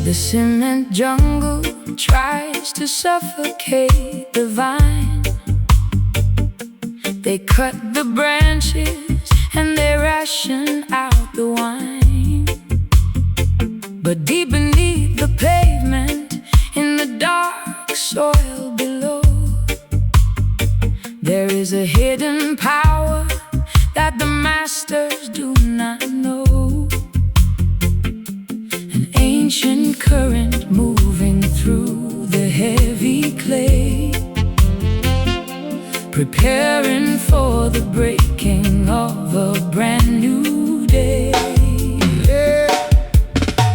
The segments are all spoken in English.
The cement jungle tries to suffocate the vine. They cut the branches and they ration out the wine. But deep beneath the pavement, in the dark soil below, there is a hidden power that the masters do not know. An ancient current moving through the heavy clay, preparing for the breaking of a brand new day. Yeah.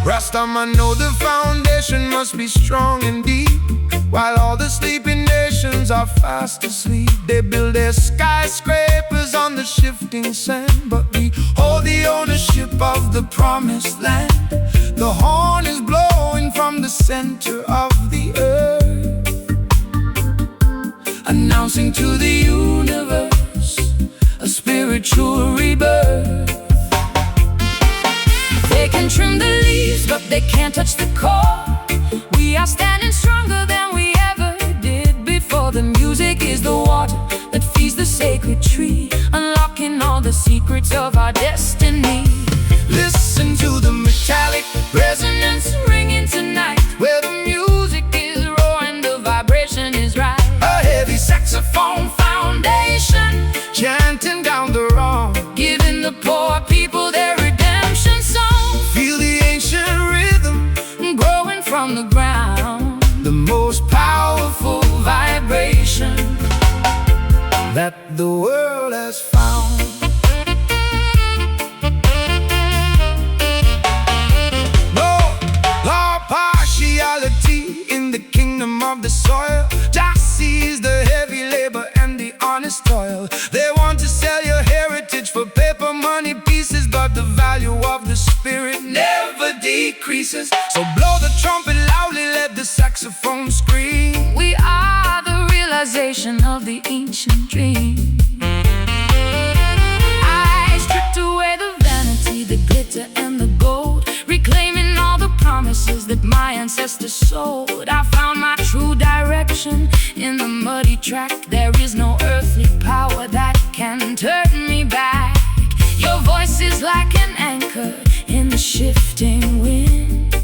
Rastaman know the foundation must be strong and deep. While all the sleeping nations are fast asleep, they build their skyscrapers on the shifting sand. But we hold the ownership of the promised land. The horn is blowing from the center of the earth, announcing to the universe a spiritual rebirth. They can trim the leaves, but they can't touch the core. We are standing stronger than we ever did before. The music is the water that feeds the sacred tree, unlocking all the secrets of our destiny. Listen to the metallic resonance ringing tonight, where the music is raw and the vibration is right. A heavy saxophone foundation chanting down the wrong, giving the poor people their redemption song. Feel the ancient rhythm growing from the ground, the most powerful vibration that the world has found. In the kingdom of the soil, Jah sees the heavy labor and the honest toil. They want to sell your heritage for paper money pieces, but the value of the spirit never decreases. So blow the trumpet loudly, let the saxophone scream. We are the realization of the ancient dream. I stripped away the vanity, the glitter and the gold, reclaiming all the promises that my ancestors sold. I found my true direction in the muddy track. There is no earthly power that can turn me back. Your voice is like an anchor in the shifting wind,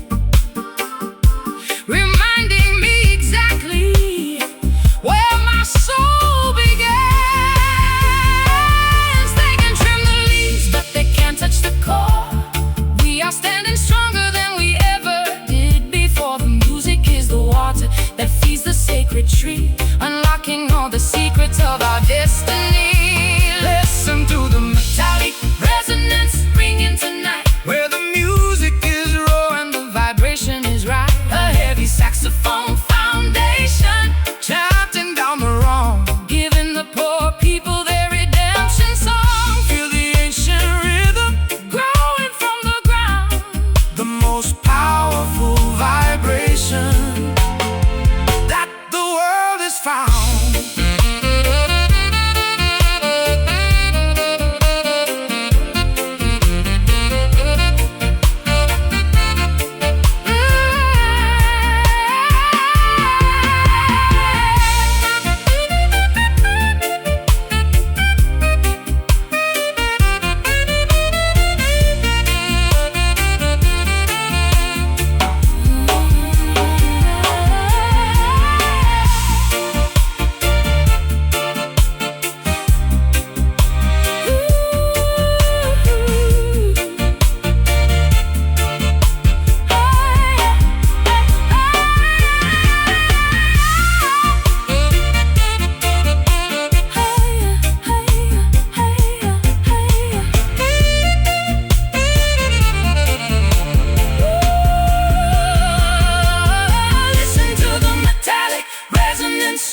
reminding me exactly where my soul begins. They can trim the leaves, but they can't touch the core. We are standing stronger than we ever did before. The music is the water that feeds the sacred tree, unlocking all the secrets of our destiny. Listen to the metallic resonance ringing tonight, where the music is raw and the vibration is right. A heavy saxophone foundation chanting down the wrong, giving the poor people their redemption song. Feel the ancient rhythm growing from the ground, the most powerful vibration that the world has found.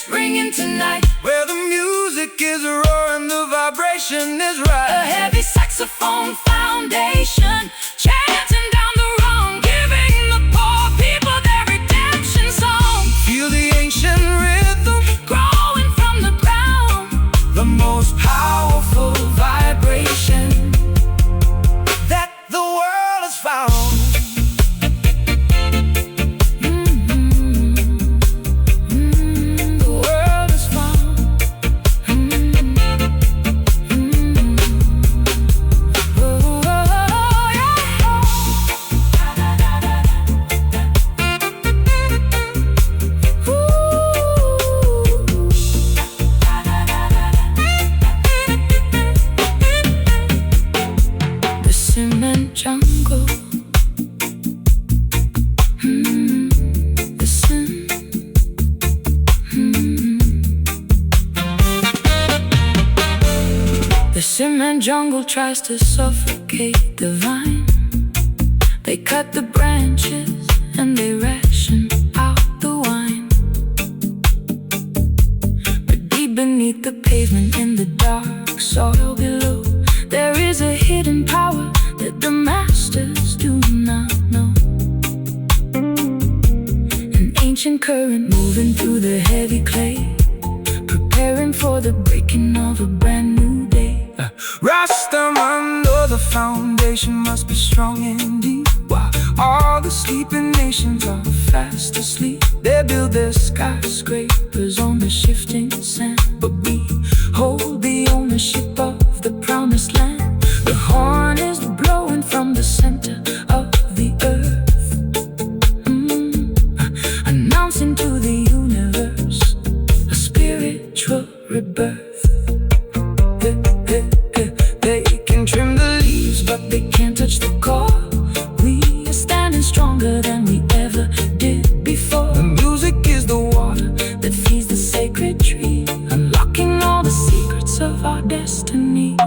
Ringing tonight, where the music is raw and the vibration is right. A heavy saxophone foundation chanting down the wrong, giving the poor people their redemption song. Feel the ancient rhythm growing from the ground, the most powerful vibration that the world has found. tries to suffocate the vine. They cut the branches and they ration out the wine. But deep beneath the pavement, in the dark soil below, there is a hidden power that the masters do not know. An ancient current moving through the heavy clay, preparing for the breaking of a brand new day. Rastaman, though the foundation must be strong and deep, while all the sleeping nations are fast asleep. They build their skyscrapers on the shifting sand, but we hold the ownership of the promised land. The horn is blowing from the center of the earth, announcing to the universe a spiritual rebirth. They can trim the leaves, but they can't touch the core. We are standing stronger than we ever did before. The music is the water that feeds the sacred tree, unlocking all the secrets of our destiny.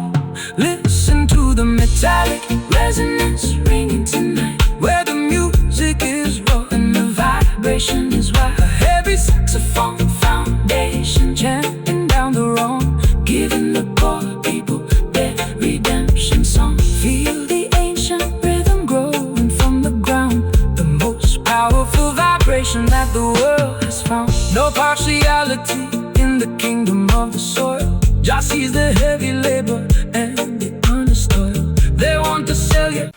Listen to the metallic resonance ringing tonight, where the music is raw and the vibration is right. A heavy saxophone foundation chanting down the wrong, giving the poor people their redemption song. Feel the ancient rhythm growing from the ground, the most powerful vibration that the world has found. No partiality in the kingdom of the soil. Jah sees the heavy labor and the honest toil. They want to sell you.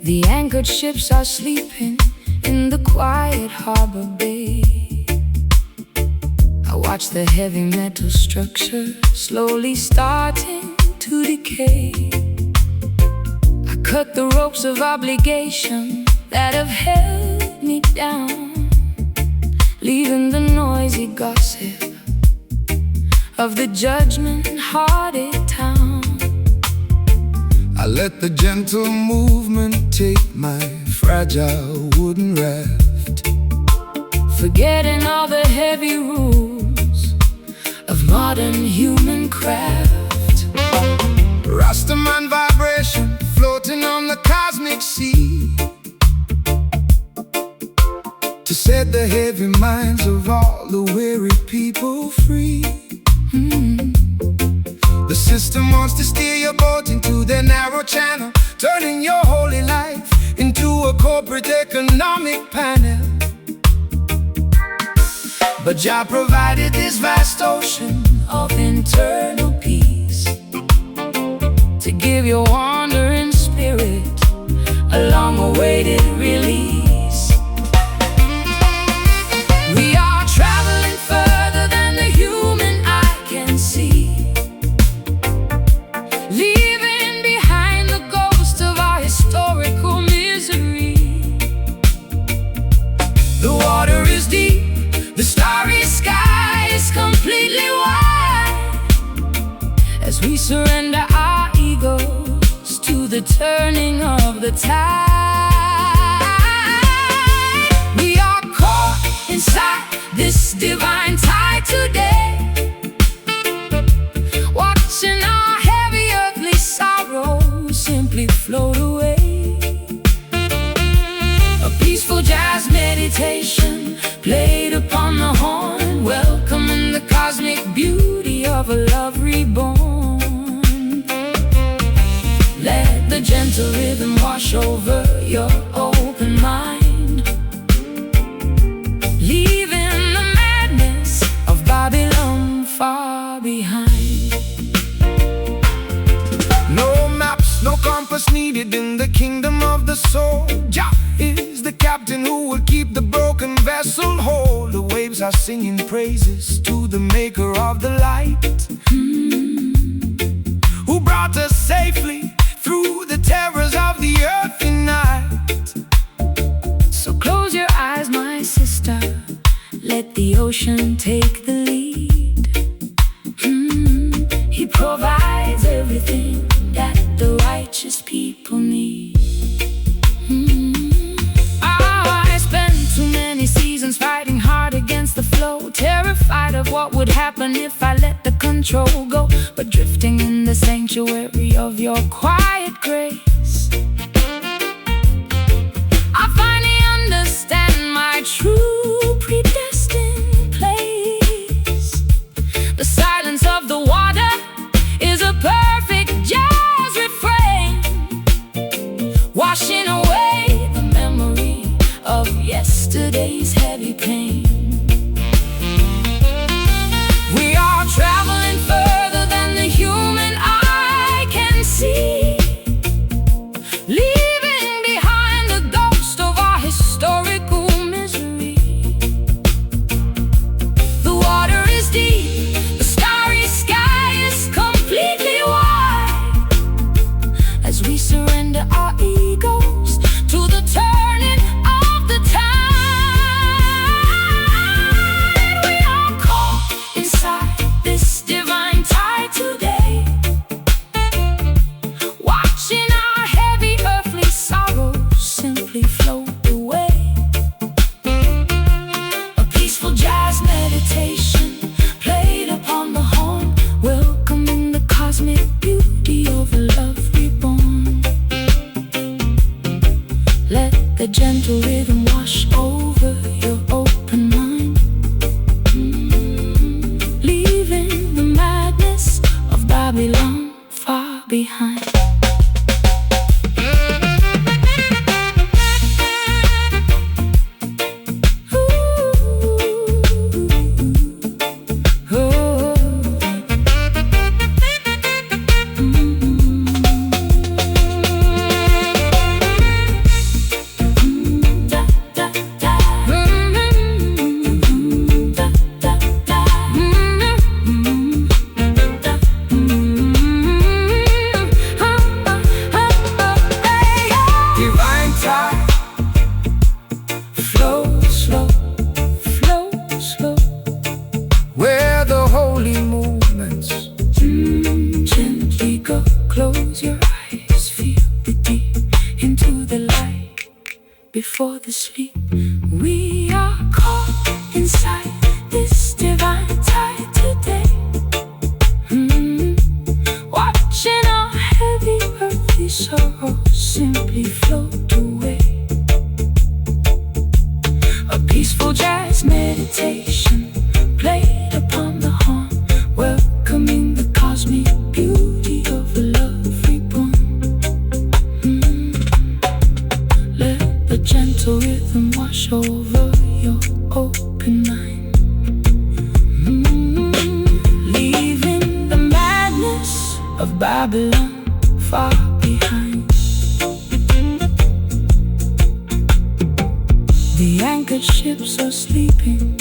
The anchored ships are sleeping in the quiet harbor bay. I watch the heavy metal structure slowly starting to decay. I cut the ropes of obligation that have held me down, leaving the noisy gossip of the judgment-hearted town. I let the gentle movement take my fragile wooden raft, forgetting all the heavy rules of modern human craft. Rastaman vibration floating on the cosmic sea, to set the heavy minds of all the weary people free. The system wants to steer your boat into their narrow channel, turning your holy life into a corporate economic panel. But Jah provided this vast ocean Of internal peace, to give your wandering spirit a long-awaited release. We are traveling further than the human eye can see, leaving behind the ghost of our historical misery. The water is deep, The starry sky is completely white, as we surrender our egos to the turning of the tide. We are caught inside this divine tide today, watching our heavy earthly sorrows simply float away. A peaceful jazz meditation played upon the horn, welcoming the cosmic beauty of a love reborn. Let the gentle rhythm wash over your open mind, leaving the madness of Babylon far behind. no maps, no compass needed in the kingdom of the soul. Jah is the captain who will keep the broken vessel whole. The waves are singing praises to the maker of the light, who brought brought us safely through the terrors of the earthly night. So close your eyes, my sister, let the ocean take the lead. He provides everything that the righteous people need. I spent too many seasons fighting hard against the flow, terrified of what would happen if I let the control go. But drifting in the sanctuary of your quiet grace, I finally understand my true predestined place. The silence of the water is a perfect jazz refrain, washing away the memory of yesterday's heavy pain. We are traveling further than the human eye can see, leaving behind the ghost of our historical misery. The water is deep, the starry sky is completely wide, as we surrender our egos to the turning of the tide. We are caught inside this divine tide today, watching our heavy earthly sorrows simply float away. A peaceful jazz meditation played upon the horn, welcoming the cosmic beauty of a love reborn. Let the gentle rhythm wash over your open mind, leaving the madness of Babylon far behind. Divine tide, flow slow, flow slow, where the holy movements Gently go, close your eyes, feel the deep into the light before the sleep. We are caught inside this divine tide today, watching our heavy earthly sorrows simply float away. A peaceful jazz meditation played upon the horn, welcoming the cosmic beauty of a love reborn. Let the gentle rhythm wash over your open mind, leaving the madness of Babylon far behind. The anchored ships are sleeping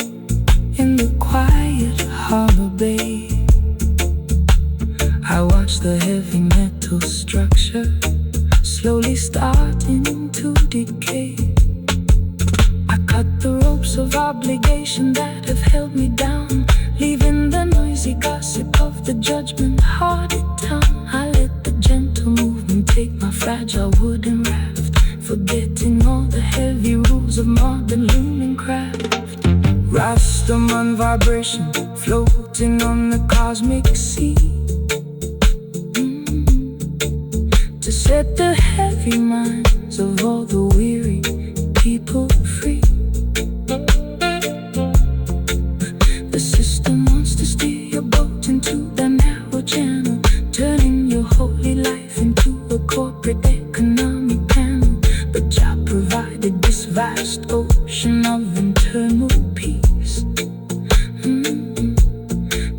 in the quiet harbor bay. I watch the heavy metal structure slowly starting to decay. I cut the ropes of obligation that have held me down, leaving the noisy gossip of the judgment-hearted town. I let the gentle movement take my fragile wooden raft, forgetting all the heavy rules of modern looming craft. Rastaman vibration floating on the cosmic sea, to set the heavy minds of all the weary people free. The system wants to steer your boat into the narrow channel, turning your holy life into a corporate economic panel. But Jah provided this vast ocean of internal peace,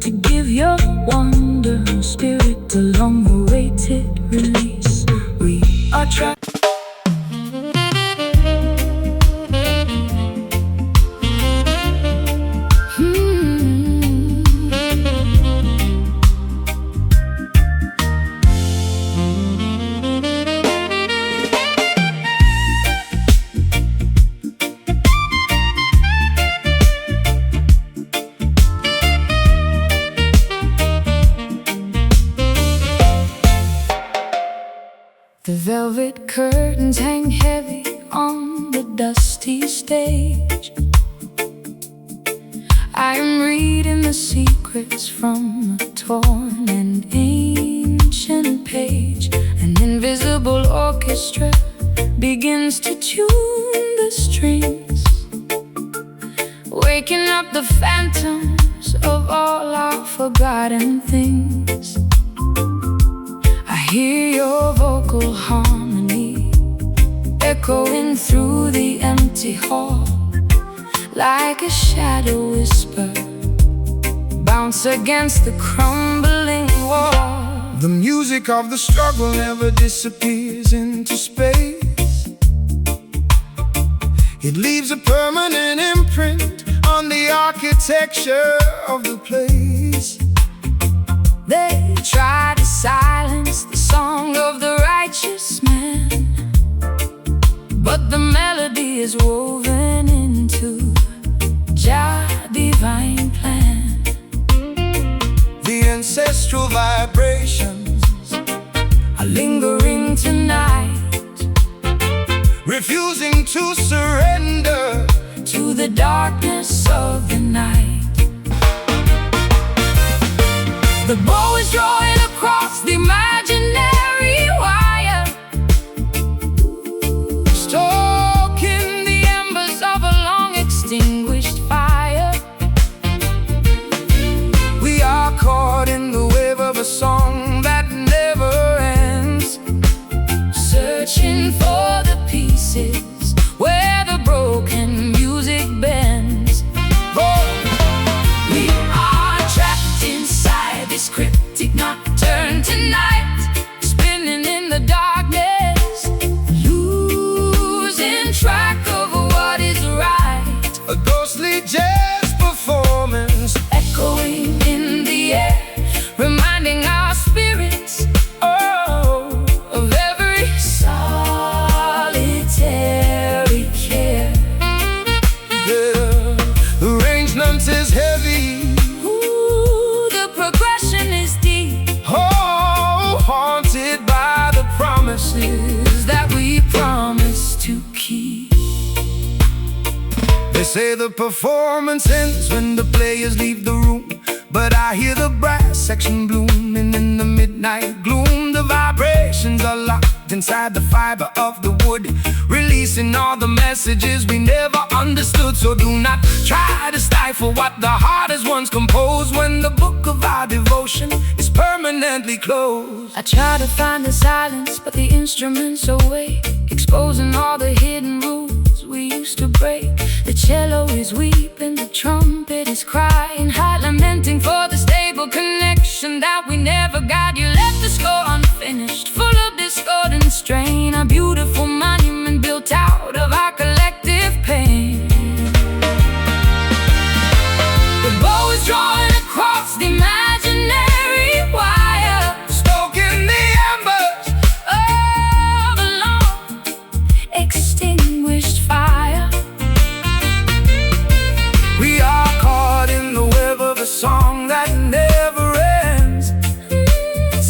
to give your wandering spirit a long-awaited release. We are trapped. hang heavy on the dusty stage. I am reading the secrets from a torn and ancient page. An invisible orchestra begins to tune the strings, waking up the phantoms of all our forgotten things. I hear your vocal harmony echoing through the empty hall, like a shadow whisper bounce against the crumbling wall. The music of the struggle never disappears into space. It leaves a permanent imprint on the architecture of the place. They try to silence the song of the righteous man, but the melody is woven into Jah's divine plan. The ancestral vibrations are lingering tonight, refusing to surrender to the darkness of the night. The bow is drawing across the imaginary wire, stoking the embers of a long extinguished fire. We are caught in the wave of a song that never ends, searching for the pieces where the broken music bends. We are trapped inside this cryptic nocturne tonight, spinning in the darkness, losing track of what is right. a ghostly jazz performance, Echoing in the air, reminding our spirits, oh, of every solitary care. the arrangement is heavy, Ooh, the progression is deep, oh, haunted by the promises that we promise to keep. They say the performance ends when the players leave the room, but I hear the brass section blooming in the midnight gloom. The vibrations are locked inside the fiber of the wood, releasing all the messages we never understood. So do not try to stifle what the heart has once composed, when the book of our devotion is permanently closed. I try to find the silence, but the instruments awake, exposing all the hidden rules we used to break. The cello is weeping, the trumpet is crying, high lamenting for the stable connection that we never got. You left the score unfinished, full of discord and strain, a beautiful monument built out of our collective pain. The bow is drawing across the imaginary wire, Stoking the embers of a long extinguished fire. We are caught in the web of a song that never ends,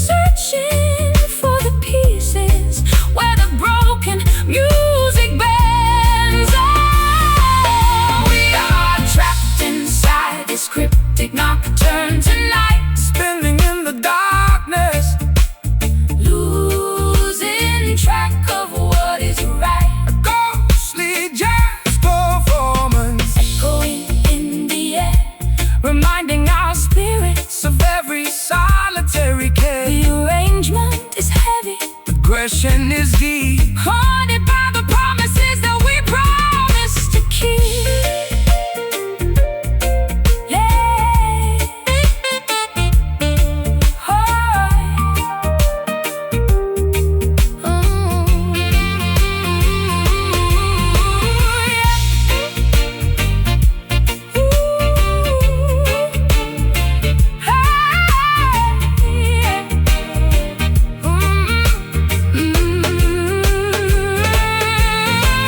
Searching for the pieces where the broken music bends. Oh, we are trapped inside this cryptic nocturne tonight, spinning in the darkness, losing track of what is right. a ghostly jazz performance, Echoing in the air, reminding our spirits of every solitary care. the arrangement is heavy, Aggression is deep, haunted by the promises that we promised to keep. Yeah.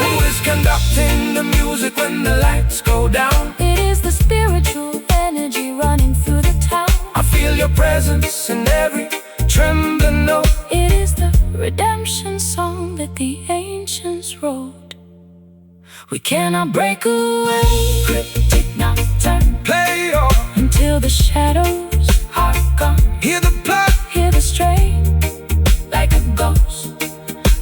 who is conducting the music when the lights go down? It is the spiritual energy running through the town. I feel your presence in every trembling note. It is the redemption song that the ancient imagination's road. We cannot break away. Cryptic nocturne, Play on until the shadows are gone. Hear the blood, Hear the strain, like a ghost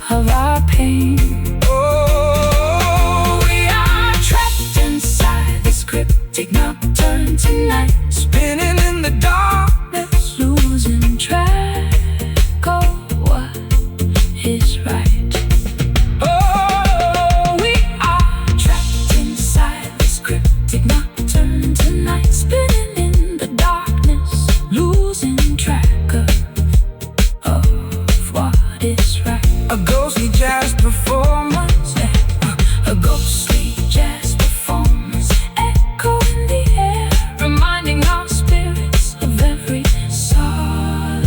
of our pain. oh, We are trapped inside this cryptic nocturne tonight, spinning in the darkness. losing track of what is right. Oh, We are trapped inside this cryptic nocturne tonight, spinning in the darkness, losing track of what is right. a ghostly jazz performance. A ghostly jazz performance, echo in the air, reminding our spirits of every solitary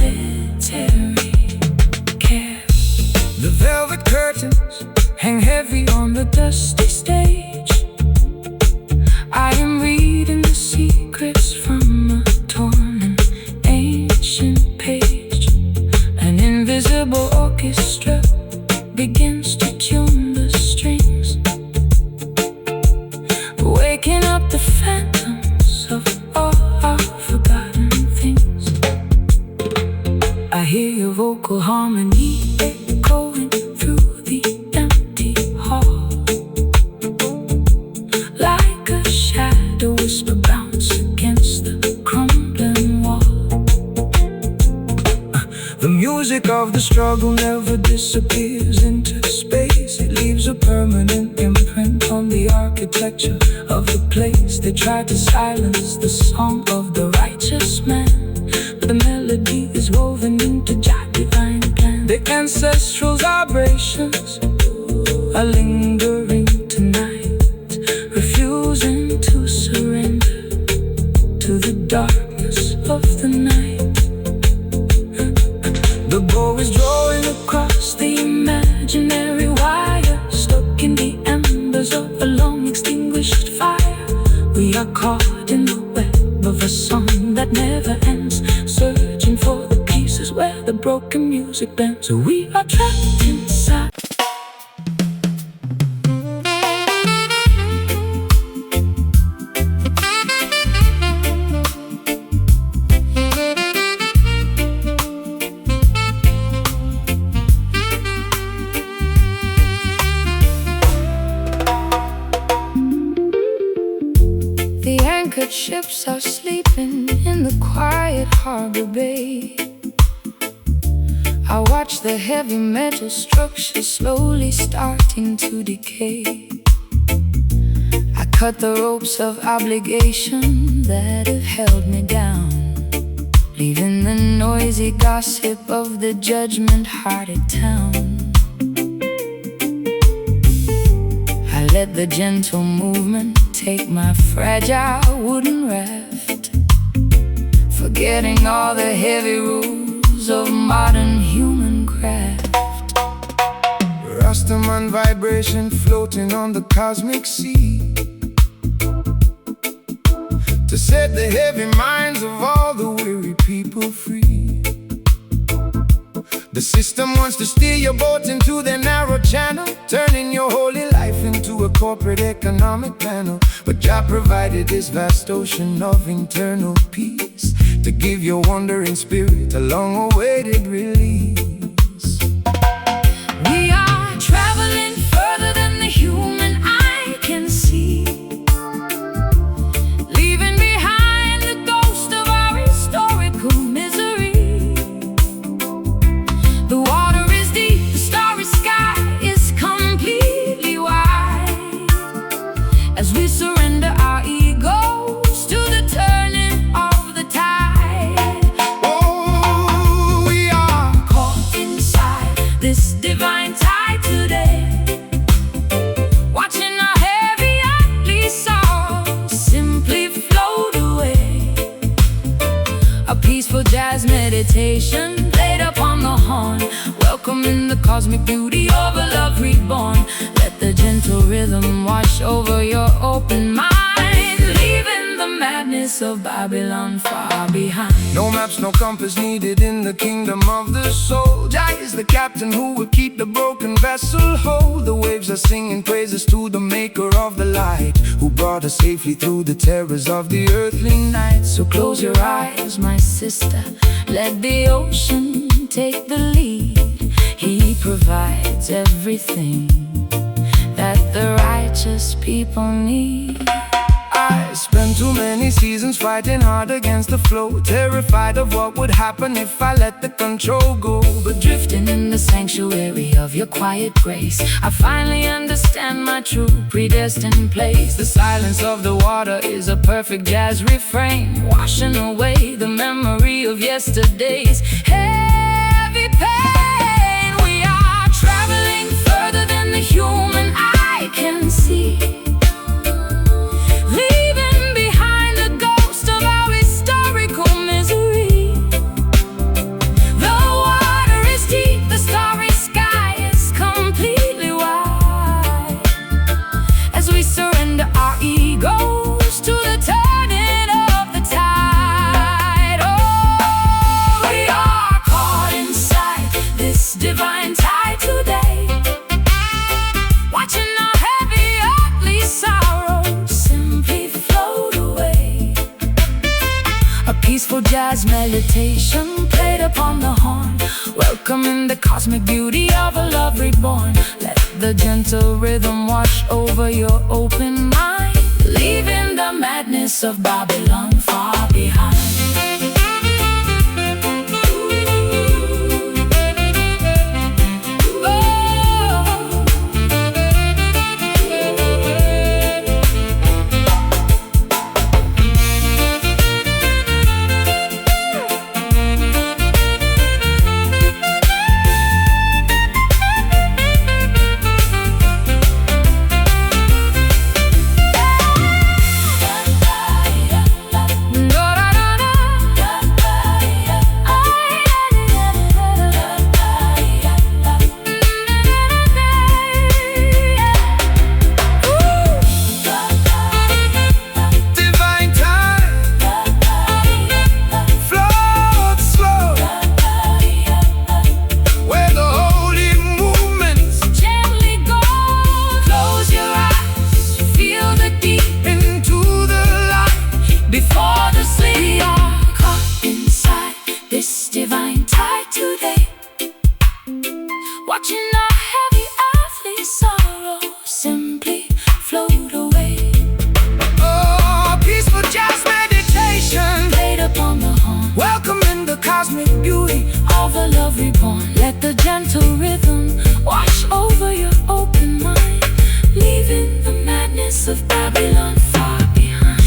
care. The velvet curtains hang heavy on On the dusty stage, I am reading the secrets from a torn and ancient page. An invisible orchestra begins to tune the strings, waking up the phantoms of all our forgotten things. I hear your vocal harmony echoing through the empty hall, like a shadow whisper bounce against the crumbling wall. The music of the struggle never disappears into space. It leaves a permanent imprint on the architecture of the place. They tried to silence the song of the righteous man, but the melody is woven into Jah divine plan. The ancestral vibrations are lingering tonight, refusing to surrender to the darkness of the night. The bow is drawing across the imaginary wire, stuck in the embers of a long extinguished fire. We are caught in the web of a song that never ends, searching for the pieces where the broken music bends. So we are trapped inside. The anchored ships are sleeping in the quiet harbor bay. I watch the heavy metal structures slowly starting to decay. I cut the ropes of obligation that have held me down, leaving the noisy gossip of the judgment-hearted town. I let the gentle movement take my fragile wooden raft, forgetting all the heavy rules of modern human craft. Rastaman vibration floating on the cosmic sea, to set the heavy minds of all the weary people free. The system wants to steer your boat into their narrow channel, turning your holy life into a corporate economic panel. But Jah provided this vast ocean of internal peace, to give your wandering spirit a long-awaited release. We are traveling further than the human eye can see, leaving behind the ghost of our historical misery. The water is deep, the starry sky is completely wide, as we surrender our egos to the turning of the tide. Oh, we are Caught inside this divine tide today, watching our heavy earthly souls simply float away. A peaceful jazz meditation played upon the horn, welcoming the cosmic beauty of a love reborn. Let the gentle rhythm wash over your open mind, leaving the madness madness of Babylon far behind. No maps, no compass needed in the kingdom of the soul. Jah is the captain who will keep the broken vessel whole. The waves are singing praises to the maker of the light, who brought us safely through the terrors of the earthly night. So close your eyes, my sister, let the ocean take the lead. He provides everything that the righteous people need. I spent too many seasons fighting hard against the flow, terrified of what would happen if I let the control go. But drifting in the sanctuary of your quiet grace, I finally understand my true predestined place. The silence of the water is a perfect jazz refrain, washing away the memory of yesterday's heavy pain. We are traveling further than the human eye can see, leaving behind the ghost of our historical misery. The water is deep, the starry sky is completely wide, as we surrender our egos to the turning of the tide. Oh, we are caught inside this divine tide today, watching our heavy earthly sorrows simply float away. A peaceful jazz meditation played upon the horn, welcoming the cosmic beauty of a love reborn. Let the gentle rhythm wash over your open mind, leaving the madness of Babylon far behind. Watching our heavy earthly sorrow simply float away. Oh, peaceful jazz meditation played upon the horn, welcoming the cosmic beauty of a love reborn. Let the gentle rhythm wash over your open mind, leaving the madness of Babylon far behind.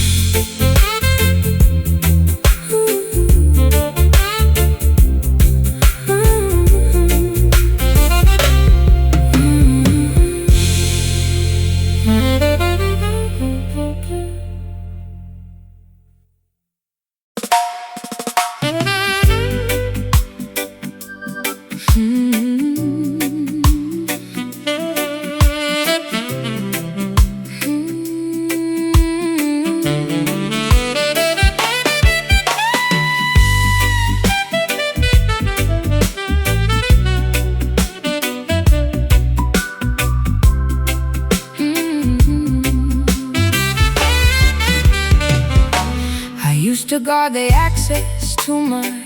To guard the access to my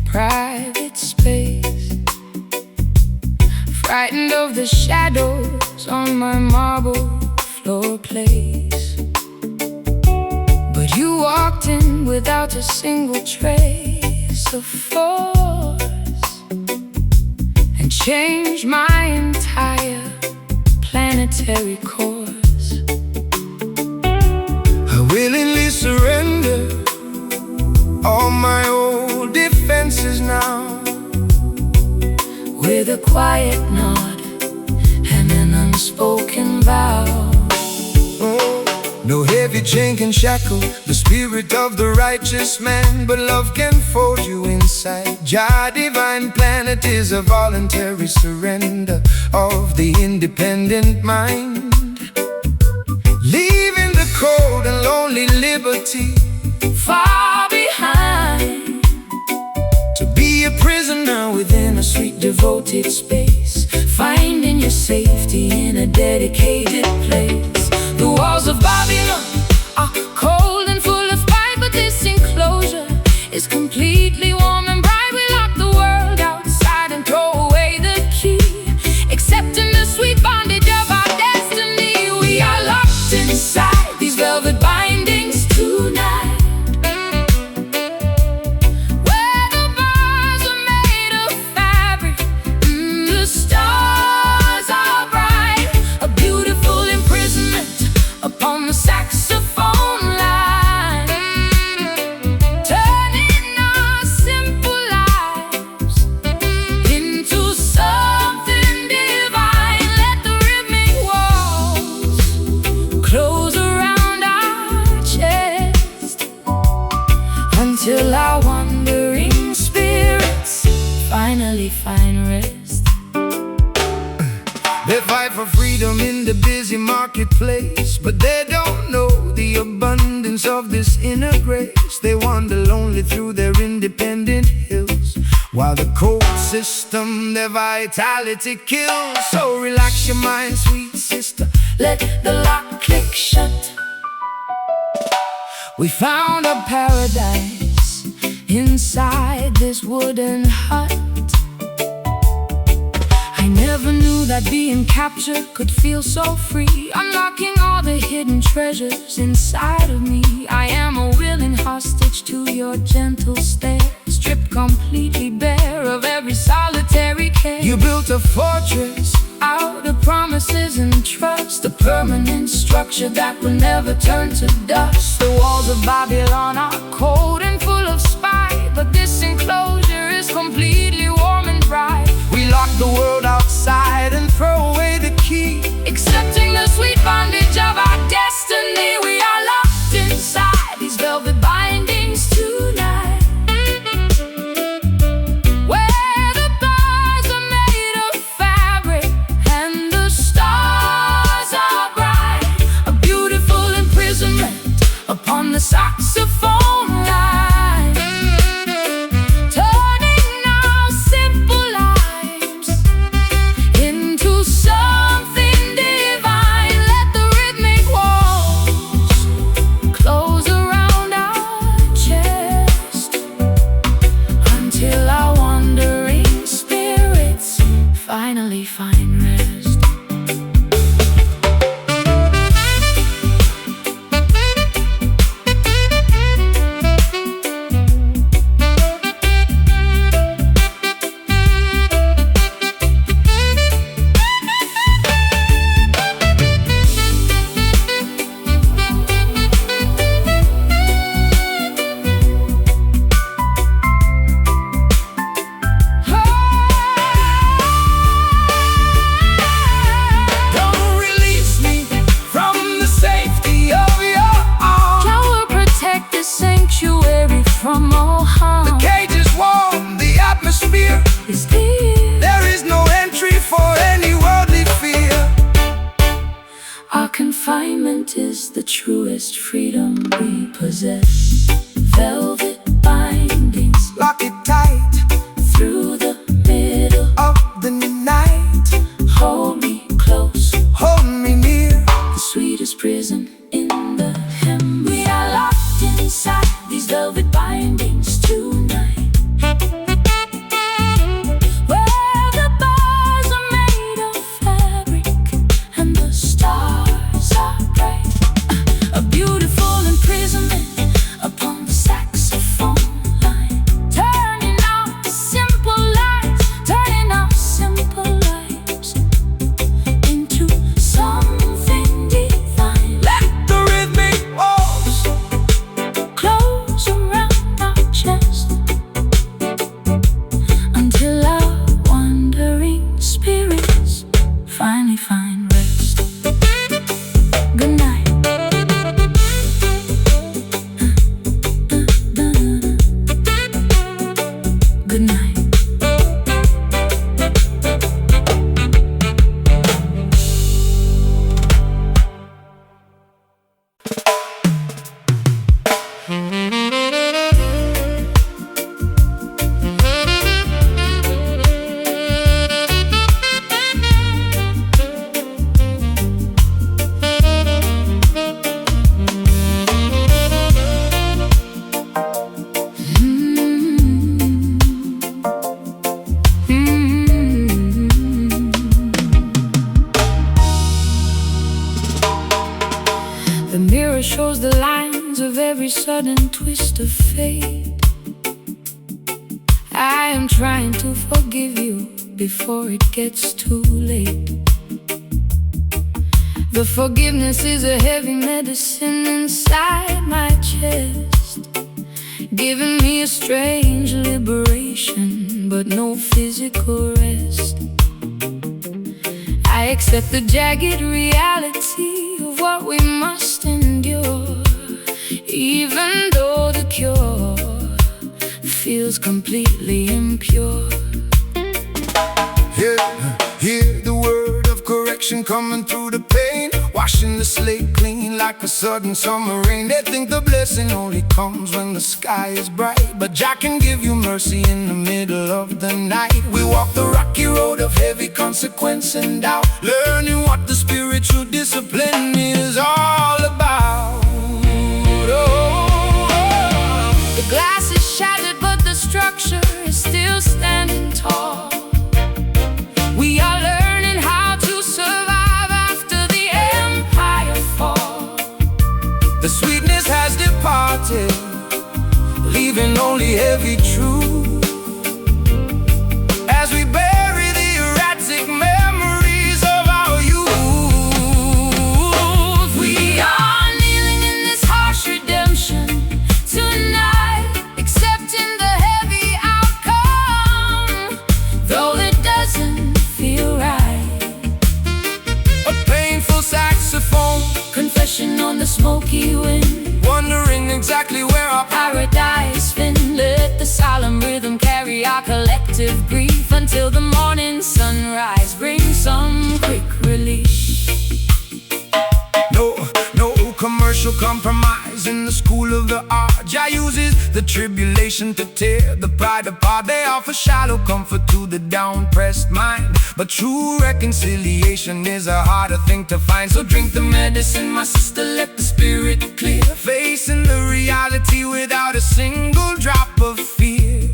private space, frightened of the shadows on my marble floor place. But you walked in without a single trace of force, and changed my entire planetary course. I willingly surrender all my old defenses now, with a quiet nod and an unspoken vow. Oh, no heavy chain can shackle the spirit of the righteous man, but love can fold you inside. Jah divine planet is a voluntary surrender of the independent mind, leaving the cold and lonely liberty far behind. To be a prisoner within a sweet devoted space, finding your safety in a dedicated place. The walls of Babylon are cold and full of fight, but this enclosure is completely warm and bright. We lock the world outside and throw away the key, accepting the sweet bondage of our destiny. We are locked inside these velvet bindings tonight, where the bars are made of fabric, the stars are bright. A beautiful imprisonment upon the saxophone line, turning our simple lives into something divine. Let the rhythmic walls close around our chest until our wandering spirits finally find rest. They fight for freedom in the busy marketplace, but they don't know the abundance of this inner grace. They wander lonely through their independent hills, while the cold system their vitality kills. So relax your mind, sweet sister, Let the lock click shut. We found a paradise inside this wooden hut. I never knew that being captured could feel so free, unlocking all the hidden treasures inside of me. I am a willing hostage to your gentle stare, stripped completely bare of every solitary care. you built a fortress Out of promises and trust, a permanent structure that will never turn to dust. The walls of Babylon are cold and full of spite, but this enclosure is completely warm and bright. We lock the world outside and throw away the key, Accepting the sweet bondage of our destiny, we are locked inside these velvet bindings tonight, where the bars are made of fabric and the stars are bright. A beautiful imprisonment upon the saxophone line, turning our simple lives into something divine. Let the rhythmic walls close around our chest until our wandering spirits finally find rest. don't release me from the safety of your arms. Now we'll protect this sanctuary from all The harm. cage is warm, the atmosphere, Is there there is no entry for any worldly fear. our confinement is the truest freedom we possess. Velvet bindings Lock it tight through the middle. of the night, Hold me close, hold me near. the sweetest prison in the hem. We are locked inside these velvet bindings tonight, where the bars are made of fabric and the stars are bright. A beautiful imprisonment upon the saxophone line, turning our simple lives into something divine. Let mirror shows the lines of every sudden twist of fate. I am trying to forgive you before it gets too late. The forgiveness is a heavy medicine inside my chest, giving me a strange liberation, but no physical rest. I accept the jagged reality of what we must endure, even though the cure feels completely impure. Hear the word of correction coming through the pain, washing the slate clean like a sudden summer rain. They think the blessing only comes when the sky is bright, but Jah can give you mercy in the middle of the night. We walk the rocky road of heavy consequence and doubt, learning what the spiritual discipline is all about. The glass is shattered, but the structure is still standing tall. We are learning how to survive after the empire fall. The sweetness has departed, leaving only heavy truth, as we bury the erratic memories of our youth. We are kneeling in this harsh redemption tonight, accepting the heavy outcome, though it doesn't feel right. A painful saxophone, Confession on the smoky wind, wondering exactly where our paradise been. Let the solemn rhythm carry our collective grief until the morning sunrise brings some quick relief. No commercial compromise in the school of the art. Jah uses the tribulation to tear the pride apart. They offer shallow comfort to the down-pressed mind, but true reconciliation is a harder thing to find. So drink the medicine, my sister, let the spirit clear, facing the reality without a single drop of fear.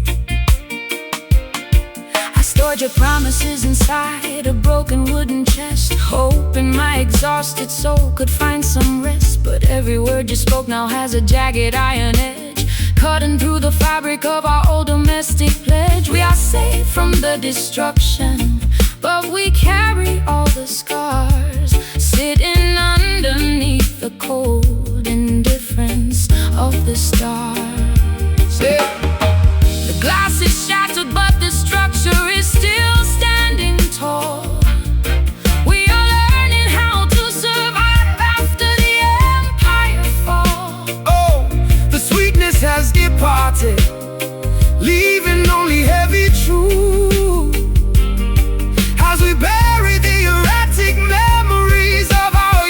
I stored your promises inside a broken wooden chest, hoping my exhausted soul could find some rest. But every word you spoke now has a jagged iron edge, cutting through the fabric of our old domestic pledge. We are safe from the destruction, but we carry all the scars, sitting underneath the cold indifference of the stars. The glass is shattered, but the structure is still standing tall. We are learning how to survive after the empire fall. Oh, the sweetness has departed, leaving only heavy truth, as we bury the erratic memories of our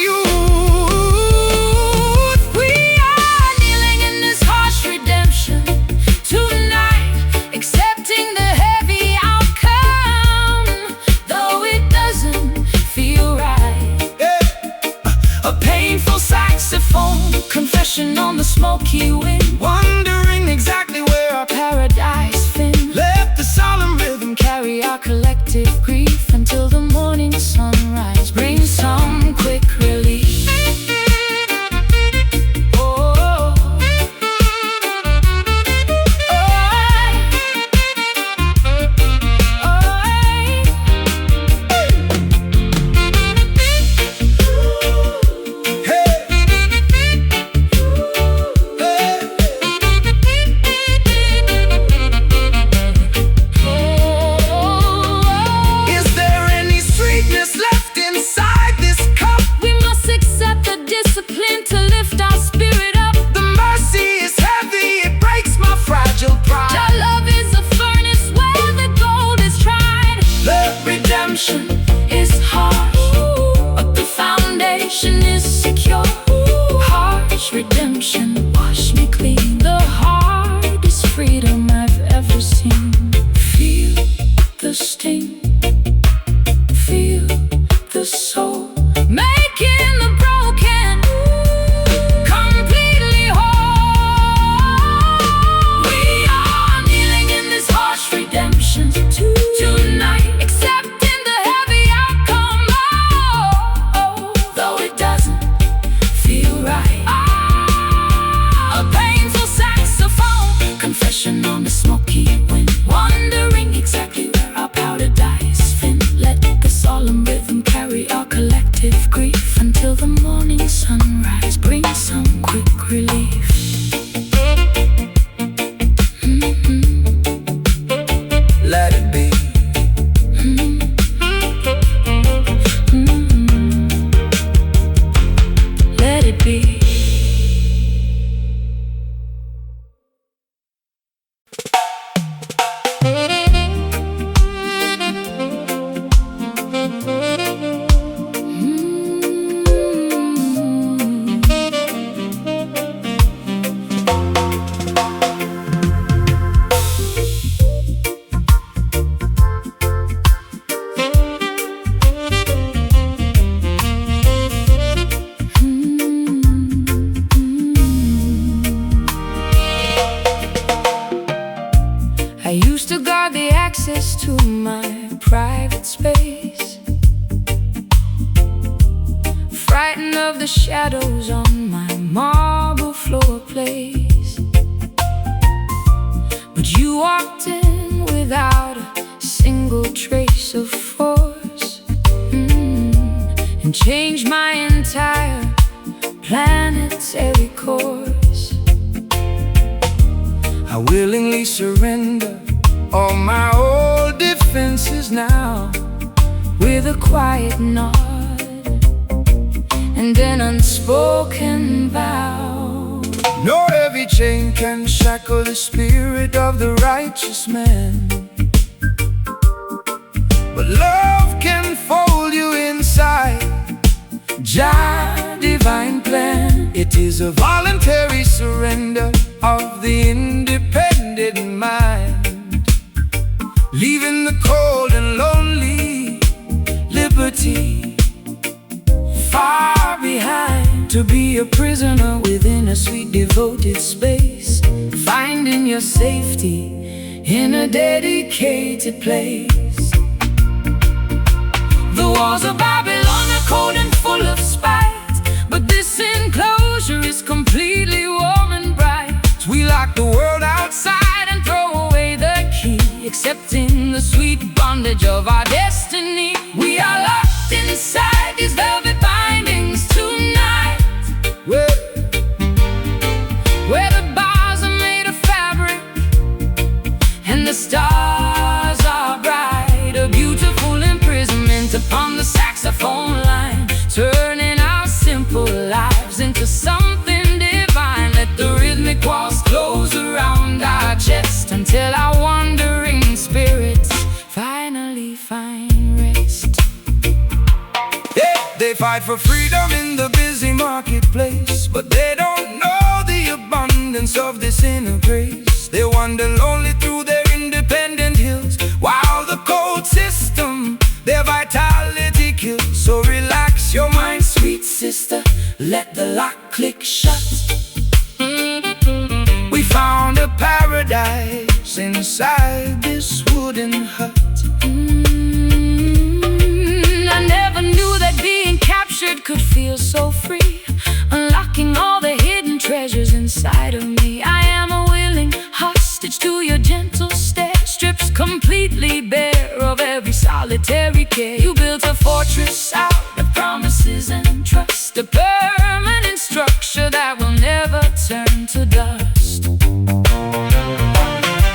youth. We are kneeling in this harsh redemption tonight, accepting the heavy outcome, though it doesn't feel right. A painful saxophone, confession on the smoky wind, Wondering exactly where our paradise been. let the solemn rhythm Carry our collective grief until the morning sunrise brings some quick relief. Oh, oh, Is there any sweetness left inside this cup? we must until the morning sunrise brings some quick relief. Let it be. Let it be. I used to guard the access to my private space, frightened of the shadows on my marble floor place. But you walked in without a single trace of force, and changed my entire planetary course. I willingly surrender all my old defenses now, With a quiet nod and an unspoken vow. no heavy chain can shackle the spirit of the righteous man, but love can fold you inside Jah divine plan. It is a voluntary surrender of the independent mind, leaving the cold and lonely liberty far behind. To be a prisoner within a sweet devoted space, finding your safety in a dedicated place. The walls of Babylon are cold and full of spite, but this enclosure is completely warm and bright. We lock the world outside And throw away the key, accepting the sweet bondage of our destiny. We are locked inside these velvet bindings tonight, where the bars are made of fabric and the stars are bright. A beautiful imprisonment upon the saxophone line, turning our simple lives into something divine. Let the rhythmic walls close around our chest until our wandering spirits finally find rest. They fight for freedom in the busy marketplace, but they don't know the abundance of this inner grace. They wander lonely through their independent hills, while the cold system their vitality kills. So relax your mind, sweet sister, let the lock click shut. We found a paradise inside this wooden hut. I never knew that being captured could feel so free, unlocking all the hidden treasures inside of me. I am a willing hostage to your gentle stare, strips completely bare of every solitary care. You built a fortress out of promises and trust, a permanent structure that will never turn to dust.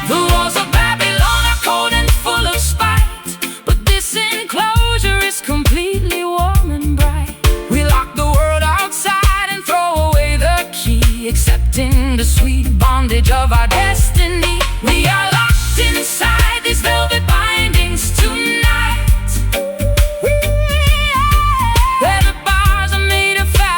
The walls of Babylon are cold and full of spite, but this enclosure is completely warm and bright. We lock the world outside And throw away the key, accepting the sweet bondage of our destiny. We are locked inside these velvet bindings tonight, where the bars are made of fabric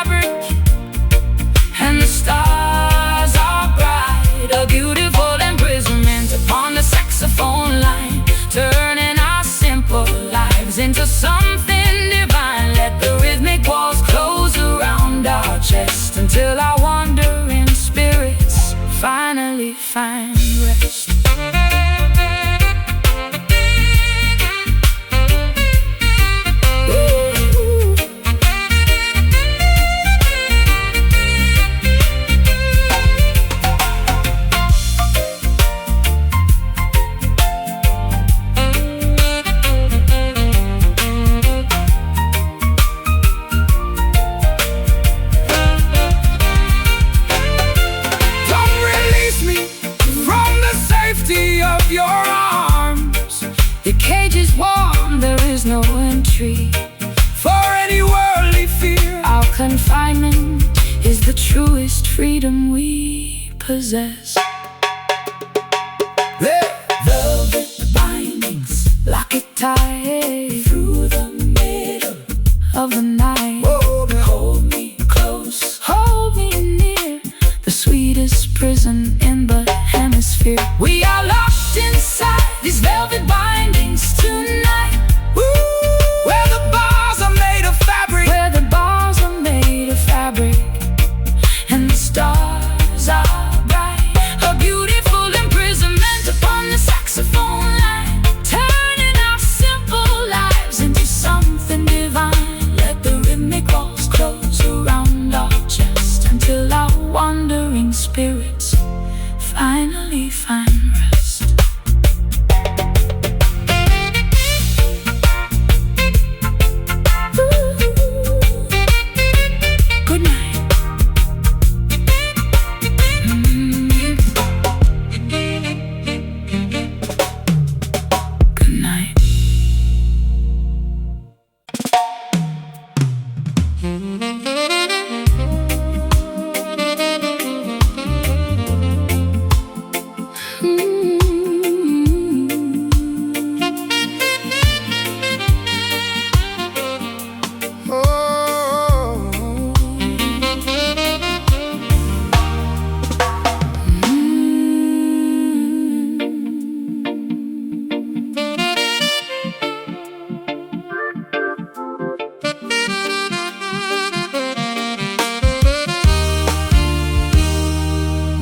truest freedom we possess. Velvet bindings Lock it tight through the middle of the night. hold me close. Hold me near, the sweetest prison in the hemisphere. We are locked inside these velvet bindings tonight. Where the bars are made of fabric, Where the bars are made of fabric and the stars are bright. a beautiful imprisonment upon the saxophone line, Turning our simple lives into something divine. let the rhythmic walls close Around our chest until our wandering spirits finally find rest. Good night. Good night.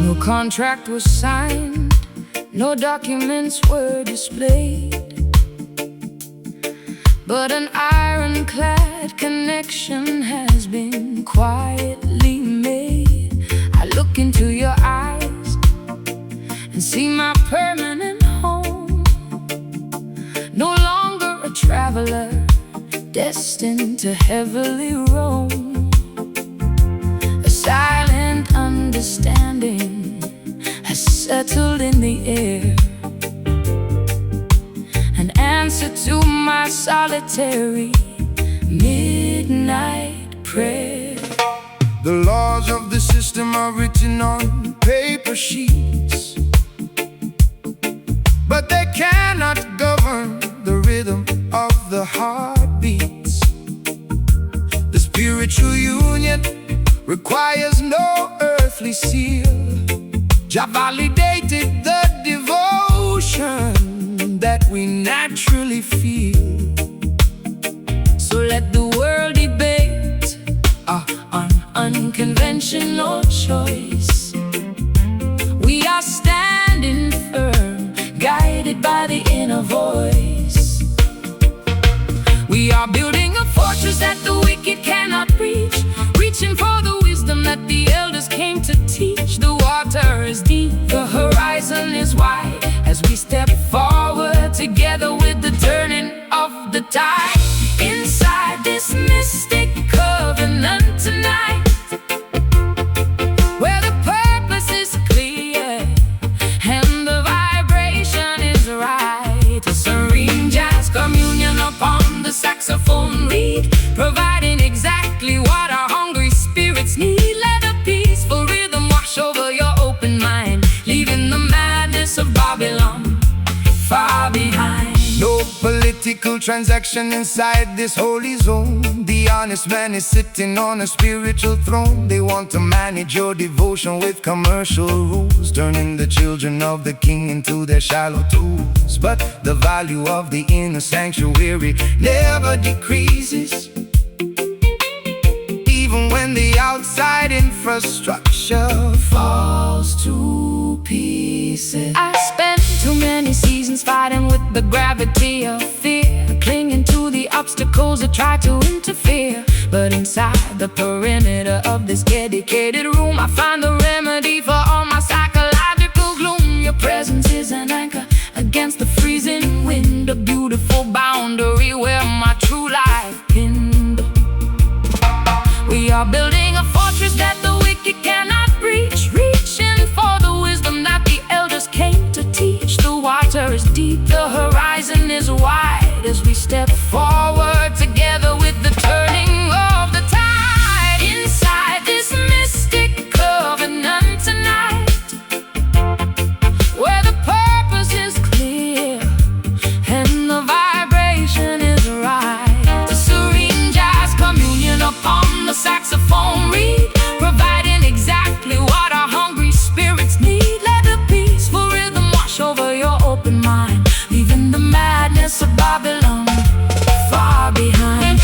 No contract was signed, no documents were displayed, but an ironclad connection has been quietly made. I look into your eyes and see my permanent home. No longer a traveler destined to heavily roam. A silent understanding has settled in the air, an answer to my solitary midnight prayer. The laws of the system are written on paper sheets, but they cannot govern the rhythm of the heartbeats. The spiritual union requires no earthly seal. Jah validated the devotion that we naturally feel. So let the world debate on unconventional choice. We are standing firm, guided by the inner voice. We are building a fortress that the wicked cannot reach, reaching for the wisdom that the elders came to teach. The water is deep, the horizon is wide, as we step forward together with the turning of the tide. Inside this mystic covenant tonight, where the purpose is clear and the vibration is right. A serene jazz communion upon the saxophone lead, providing exactly what our hungry spirits need. Let a peaceful rhythm wash over your open mind, leaving the madness of Babylon far behind. No political transaction inside this holy zone. The honest man is sitting on a spiritual throne. They want to manage your devotion with commercial rules, turning the children of the king into their shallow tools. But the value of the inner sanctuary never decreases, even when the outside infrastructure falls to pieces. I spent too many seasons fighting with the gravity of fear, clinging to the obstacles that try to interfere. But inside the perimeter of this dedicated room, I find the remedy for all my psychological gloom. Your presence is an anchor against the freezing wind, a beautiful boundary where my true life kindle. We are building a fortress that the wicked cannot reach, reaching for the wisdom that the elders came to teach. The water is deep, the horizon is wide, as we step forward together with the turning of the tide. Inside this mystic saxophone reed, providing exactly what our hungry spirits need. Let the peaceful rhythm wash over your open mind, leaving the madness of Babylon far behind.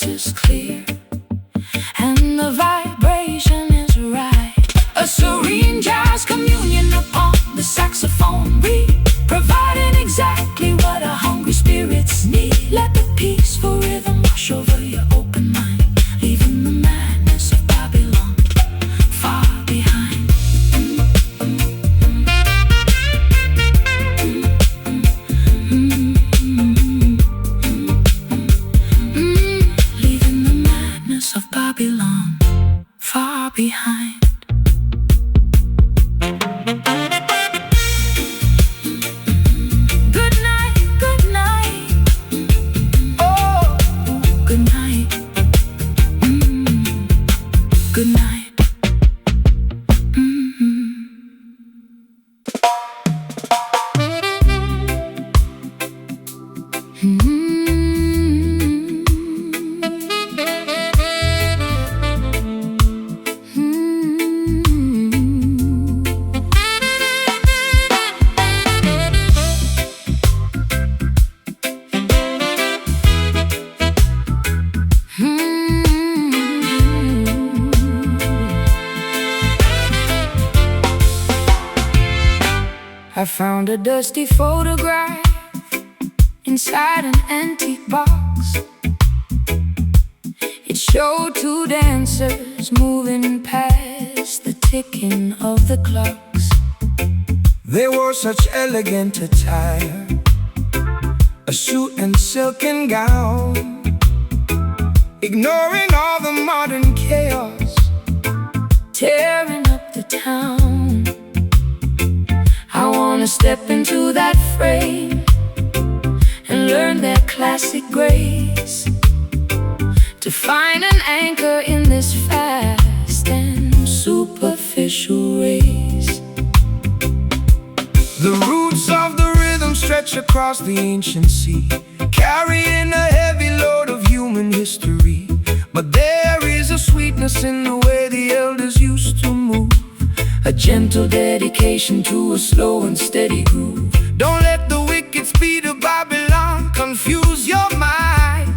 Is clear and the vibration is right. A serene jazz communion upon the saxophone reed, providing exactly what our hungry spirits need. Let the peaceful rhythm wash over your open mind, leaving the madness of Babylon far behind. Of Babylon far behind. Good night, good night. Oh, good night. Good night. I found a dusty photograph inside an antique box. It showed two dancers moving past the ticking of the clocks. They wore such elegant attire, a suit and silken gown, ignoring all the modern chaos, tearing up the town. I wanna step into that frame and learn their classic grace, to find an anchor in this fast and superficial race. The roots of the rhythm stretch across the ancient sea, carrying a heavy load of human history. But there is a sweetness in the way the elders used to move, a gentle dedication to a slow and steady groove. Don't let the wicked speed of Babylon confuse your mind.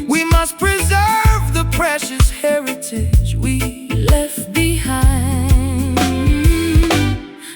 We must preserve the precious heritage we left behind.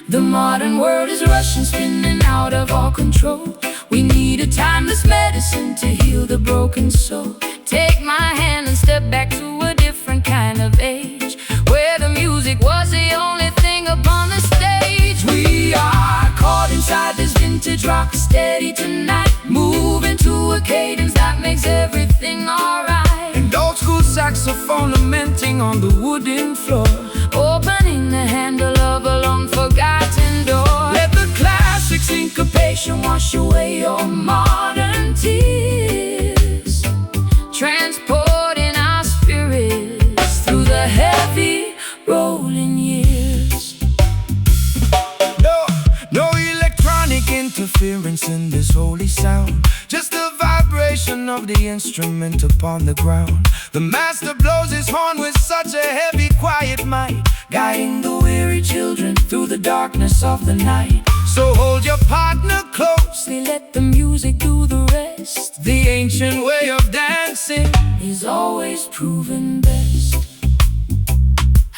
The modern world is rushing, spinning out of all control. We need a timeless medicine to heal the broken soul. Take my hand and step back to a different kind of age, where the music was the only thing upon the stage. We are caught inside this vintage rock steady tonight, moving to a cadence that makes everything alright. And old school saxophone lamenting on the wooden floor, opening the handle of a long forgotten door. Let the classic syncopation wash away your modern tears, transporting our spirits through the heavy rolling years. No electronic interference in this holy sound, just the vibration sound of the instrument upon the ground. The master blows his horn with such a heavy, quiet might, guiding the weary children through the darkness of the night. So hold your partner closely, let the music do the rest. The ancient way of dancing is always proven best.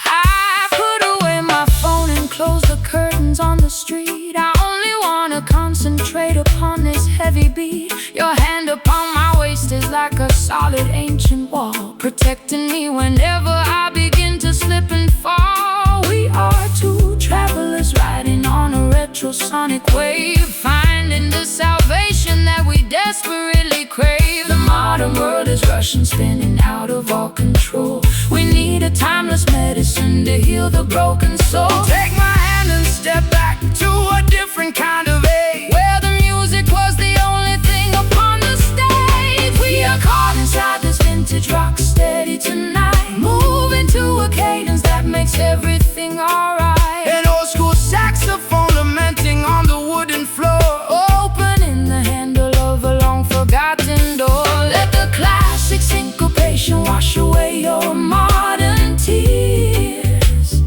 I put away my phone and close the curtains on the street. I only wanna concentrate upon this heavy beat. Your hand upon my waist is like a solid ancient wall, protecting me whenever I begin to slip and fall. We are two travelers riding on a retrosonic wave, finding the salvation that we desperately crave. The modern world is rushing, spinning out of all control. We need a timeless medicine to heal the broken soul. Take my hand and step back to a different kind of age, where the music was the only thing upon the stage. We are caught inside this vintage rock steady tonight, moving to a cadence that makes everything alright. An old school saxophone lamenting on the wooden floor, opening the handle of a long forgotten door. Let the classic syncopation wash away your modern tears,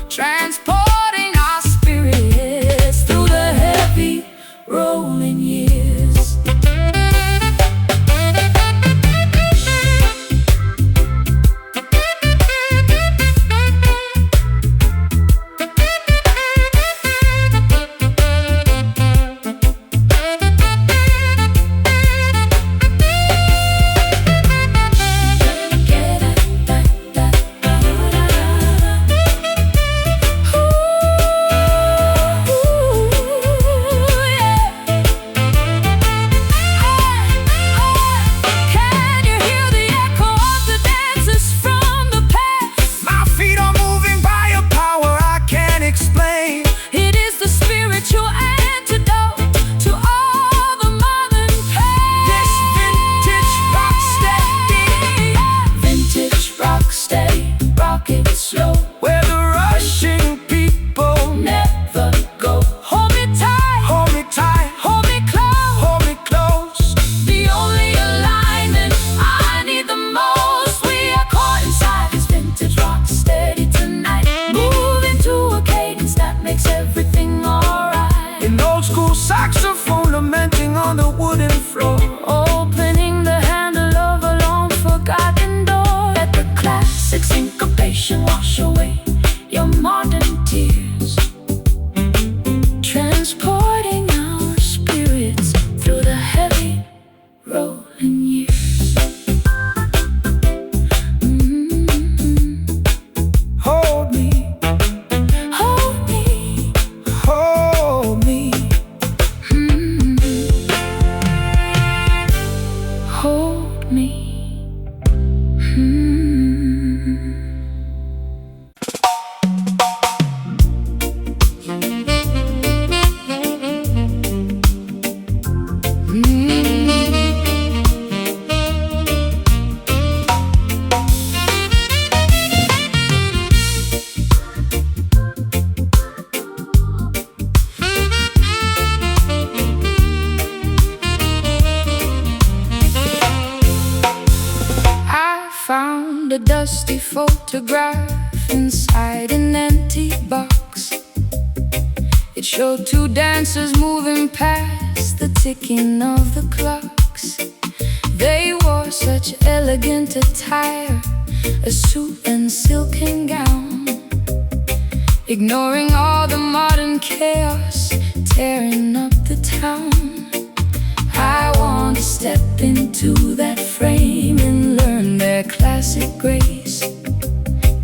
transporting our spirits through the heavy rolling years. saxophone lamenting on the wooden floor, opening the handle of a long forgotten door. Let the classic syncopation wash away your modern tears, transporting our spirits through the heavy rolling years. Hold me, Hold me, hold me. hold me. I found a dusty photograph inside an empty box. It showed two dancers moving past the ticking of the clocks. They wore such elegant attire, a suit and silken gown, ignoring all the modern chaos tearing up the town. I want to step into that frame and learn their classic grace,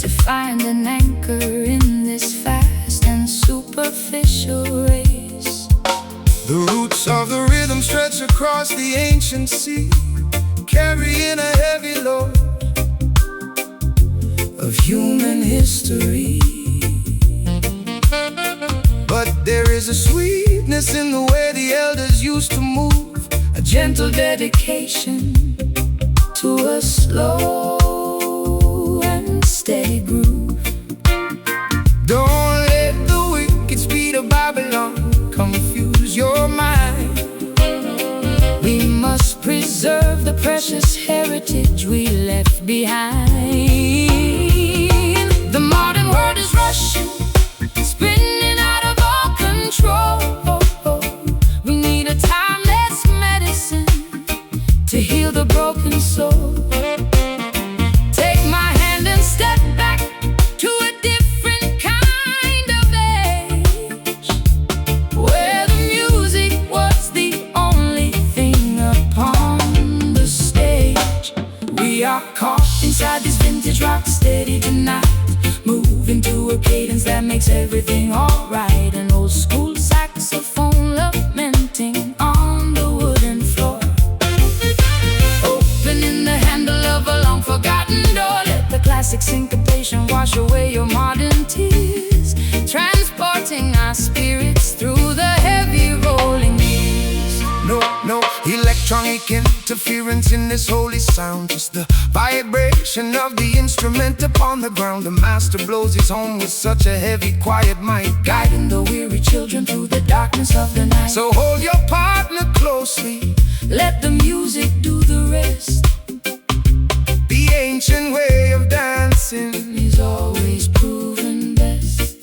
to find an anchor in this fast and superficial race. The roots of the rhythm stretch across the ancient sea, carrying a heavy load of human history. But there is a sweetness in the way the elders used to move, a gentle dedication to a slow and steady groove. Don't let the wicked speed of Babylon confuse your mind. We must preserve the precious heritage we left behind. The modern world is rushing, spinning out of all control. We need a timeless medicine to heal the broken soul. Take my hand and step back to a different kind of age, where the music was the only thing upon the stage. We are caught inside this vintage rock steady tonight, moving to a cadence that makes everything alright. An old school saxophone lamenting on the wooden floor, opening the handle of a long forgotten door. Let the classic syncopation wash away your modern tears, transporting our spirits through the heavy rolling years. No electronic interference in this holy sound, just the vibration of the instrument upon the ground. The master blows his horn with such a heavy, quiet might, guiding the weary children through the darkness of the night. So hold your partner closely, let the music do the rest. the ancient way of dancing Is always proven best.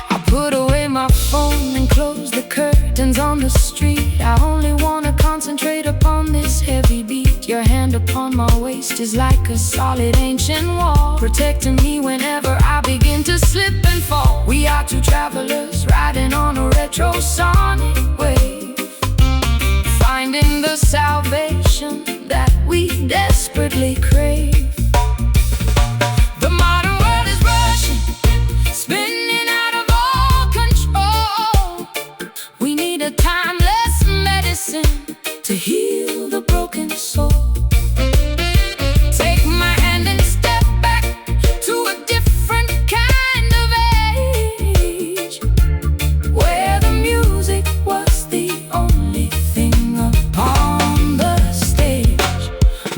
I put away my phone and close the curtains on the street. I only wanna concentrate upon this heavy beat. Your hand upon my waist is like a solid ancient wall, protecting me whenever I begin to slip and fall. We are two travelers riding on a retro sonic wave, finding the salvation that we desperately crave. The modern world is rushing, spinning out of all control. We need a timeless medicine to heal the broken soul. Take my hand and step back to a different kind of age, where the music was the only thing upon the stage.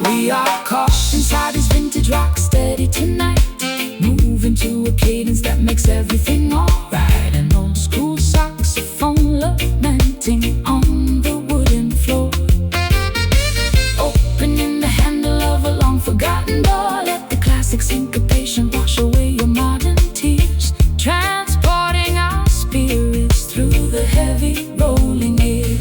We are caught inside this vintage rock steady tonight, moving to a cadence that makes everything alright. An old school saxophone lamenting on the wooden floor, opening the handle of a long forgotten door. Let the classic syncopation wash away your modern tears, transporting our spirits through the heavy rolling years.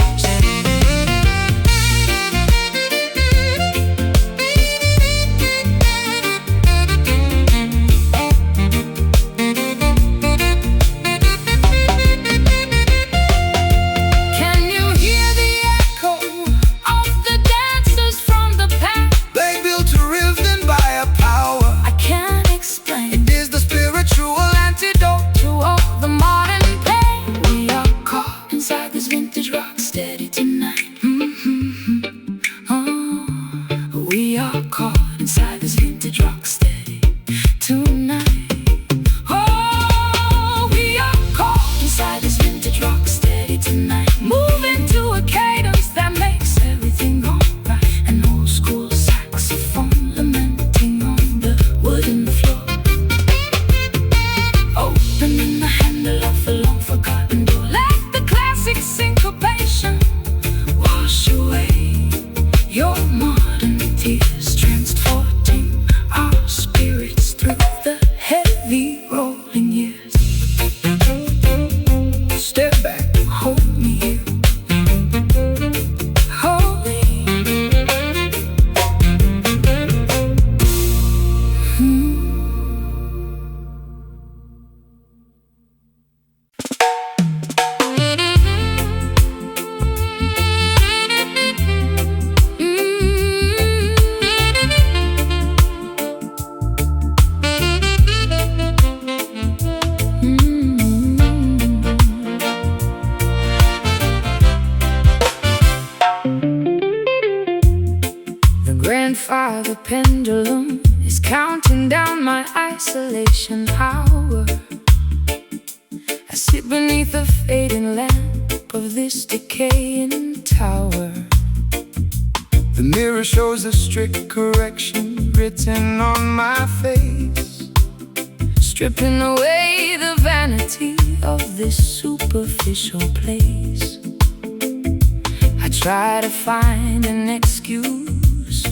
Can you hear the echo of the dancers from the past? they built a rhythm by a power. I can't explain It is the spiritual antidote. to all the modern pain. We are caught inside this vintage rock steady tonight. Oh, we are caught inside this vintage rock steady tonight. Oh, we are caught inside this vintage rock steady tonight, moving to a cadence that makes everything alright. An old school saxophone lamenting on the wooden floor, opening the handle of a long forgotten door. Let the classic syncopation wash away your modern tears, transporting our spirits through the heavy rolling years. Step back, Hold me here, hold me. The grandfather pendulum is counting down my isolation hour. I sit beneath the fading lamp of this decaying tower. the mirror shows a strict correction written on my face. stripping away the vanity of this superficial place. I try to find an excuse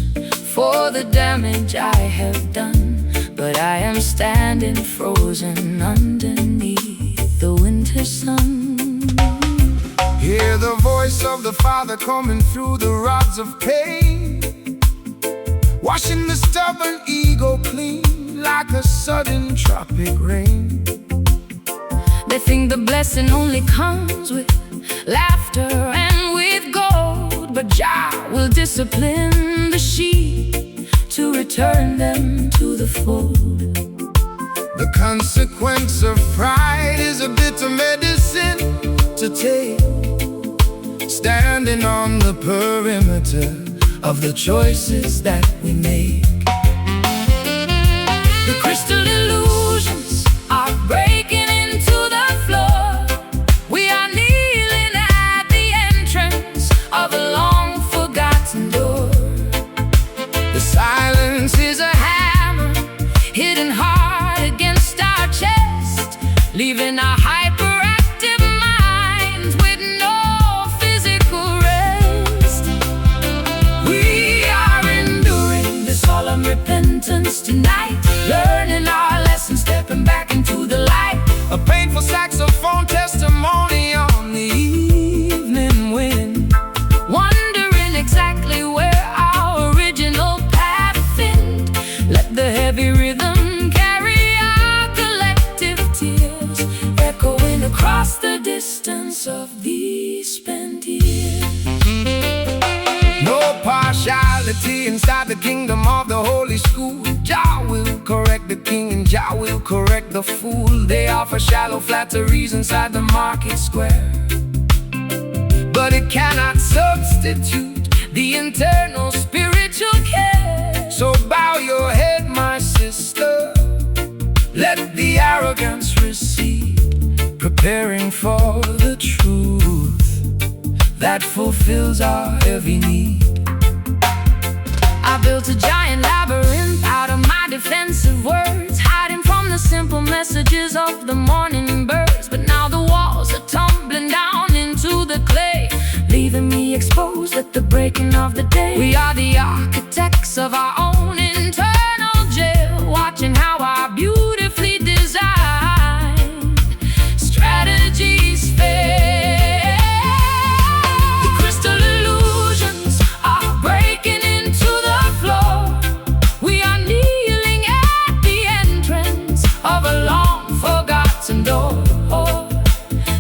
for the damage I have done, but I am standing frozen underneath the winter sun. Hear the voice of the Father coming through the rods of pain, washing the stubborn ego clean like a sudden tropic rain. They think the blessing only comes with laughter and with gold, but Jah will discipline the sheep to return them to the fold. The consequence of pride is a bitter medicine to take, standing on the perimeter of the choices that we make. The crystal illusions are breaking into the floor. We are kneeling at the entrance of a long forgotten door. The silence is a hammer Hidden hard against our chest, leaving our hyperactive minds with no physical rest. We are enduring the solemn repentance tonight, learning our lessons, stepping back into the light. a painful saxophone testimony on the evening wind, Wondering exactly where our original path ended. Let the heavy rhythm carry our collective tears, echoing across the distance of these spent years. no partiality inside the kingdom of the holy school. Jah will correct the king and Jah will correct the fool. They offer shallow flatteries inside the market square, but it cannot substitute the internal spiritual care. So bow your head, my sister, let the arrogance recede, preparing for the truth that fulfills our every need. I built a giant labyrinth out of my defensive words, hiding from the simple messages of the morning birds. But now the walls are tumbling down into the clay, leaving me exposed at the breaking of the day. We are the architects of our own internal jail, watching how our beautifully designed strategies fail. The crystal illusions are breaking into the floor. We are kneeling at the entrance of a long forgotten door.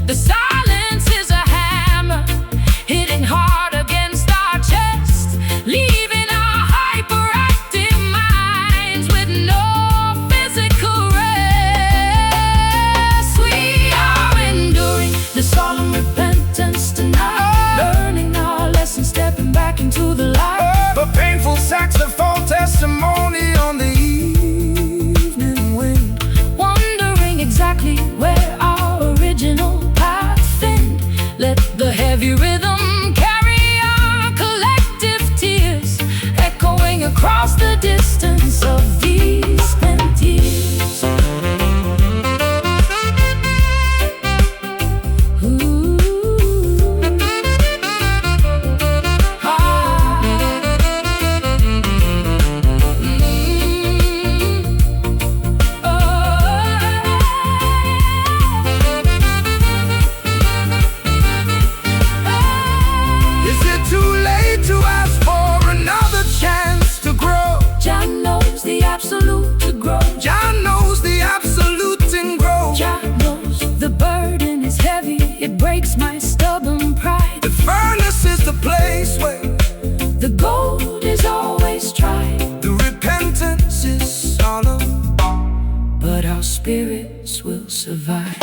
The silence is a hammer hitting hard against our chest, leaving our hyperactive minds with no physical rest. We are enduring the solemn repentance tonight, learning our lessons, stepping back into the light. a painful saxophone testimony on the evening wind, Wondering exactly where our original path ended. Let the heavy rhythm carry our collective tears, echoing across the distance of these spent years. Ooh. Ah. is it too late to ask for another chance to grow? Jah knows the absolute to grow. Jah knows the absolute and grow. Jah knows the burden is heavy, it breaks my stubborn pride. The furnace is the place where The gold is always tried, the repentance is solemn, but our spirits will survive.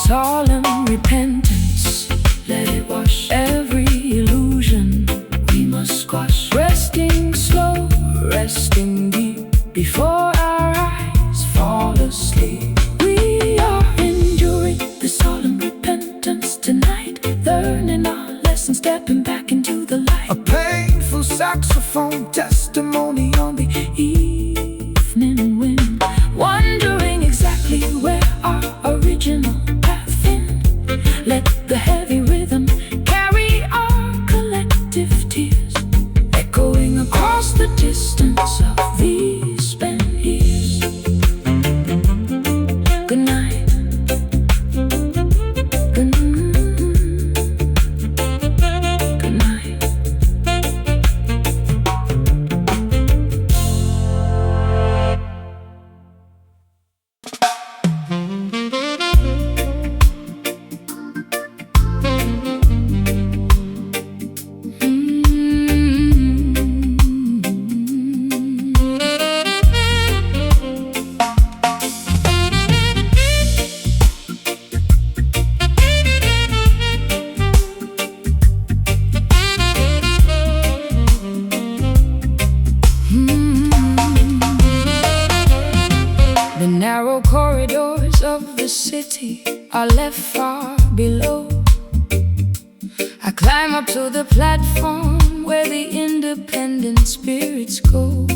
Solemn repentance, let it wash every illusion we must squash. Resting slow, resting deep, before our eyes fall asleep. We are enduring the solemn repentance tonight, learning our lessons, stepping back into the light. a painful saxophone testimony on the Evening wind, wondering exactly where our original path ended. Let the heavy rhythm carry city are left far below. I climb up to the platform where the independent spirits go.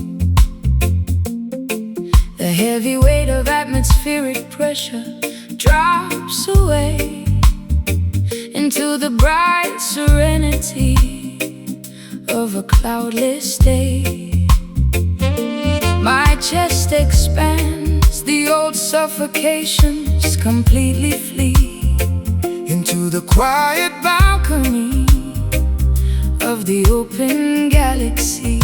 The heavy weight of atmospheric pressure drops away into the bright serenity of a cloudless day. My chest expands, the old suffocations completely flee into the quiet balcony of the open galaxy.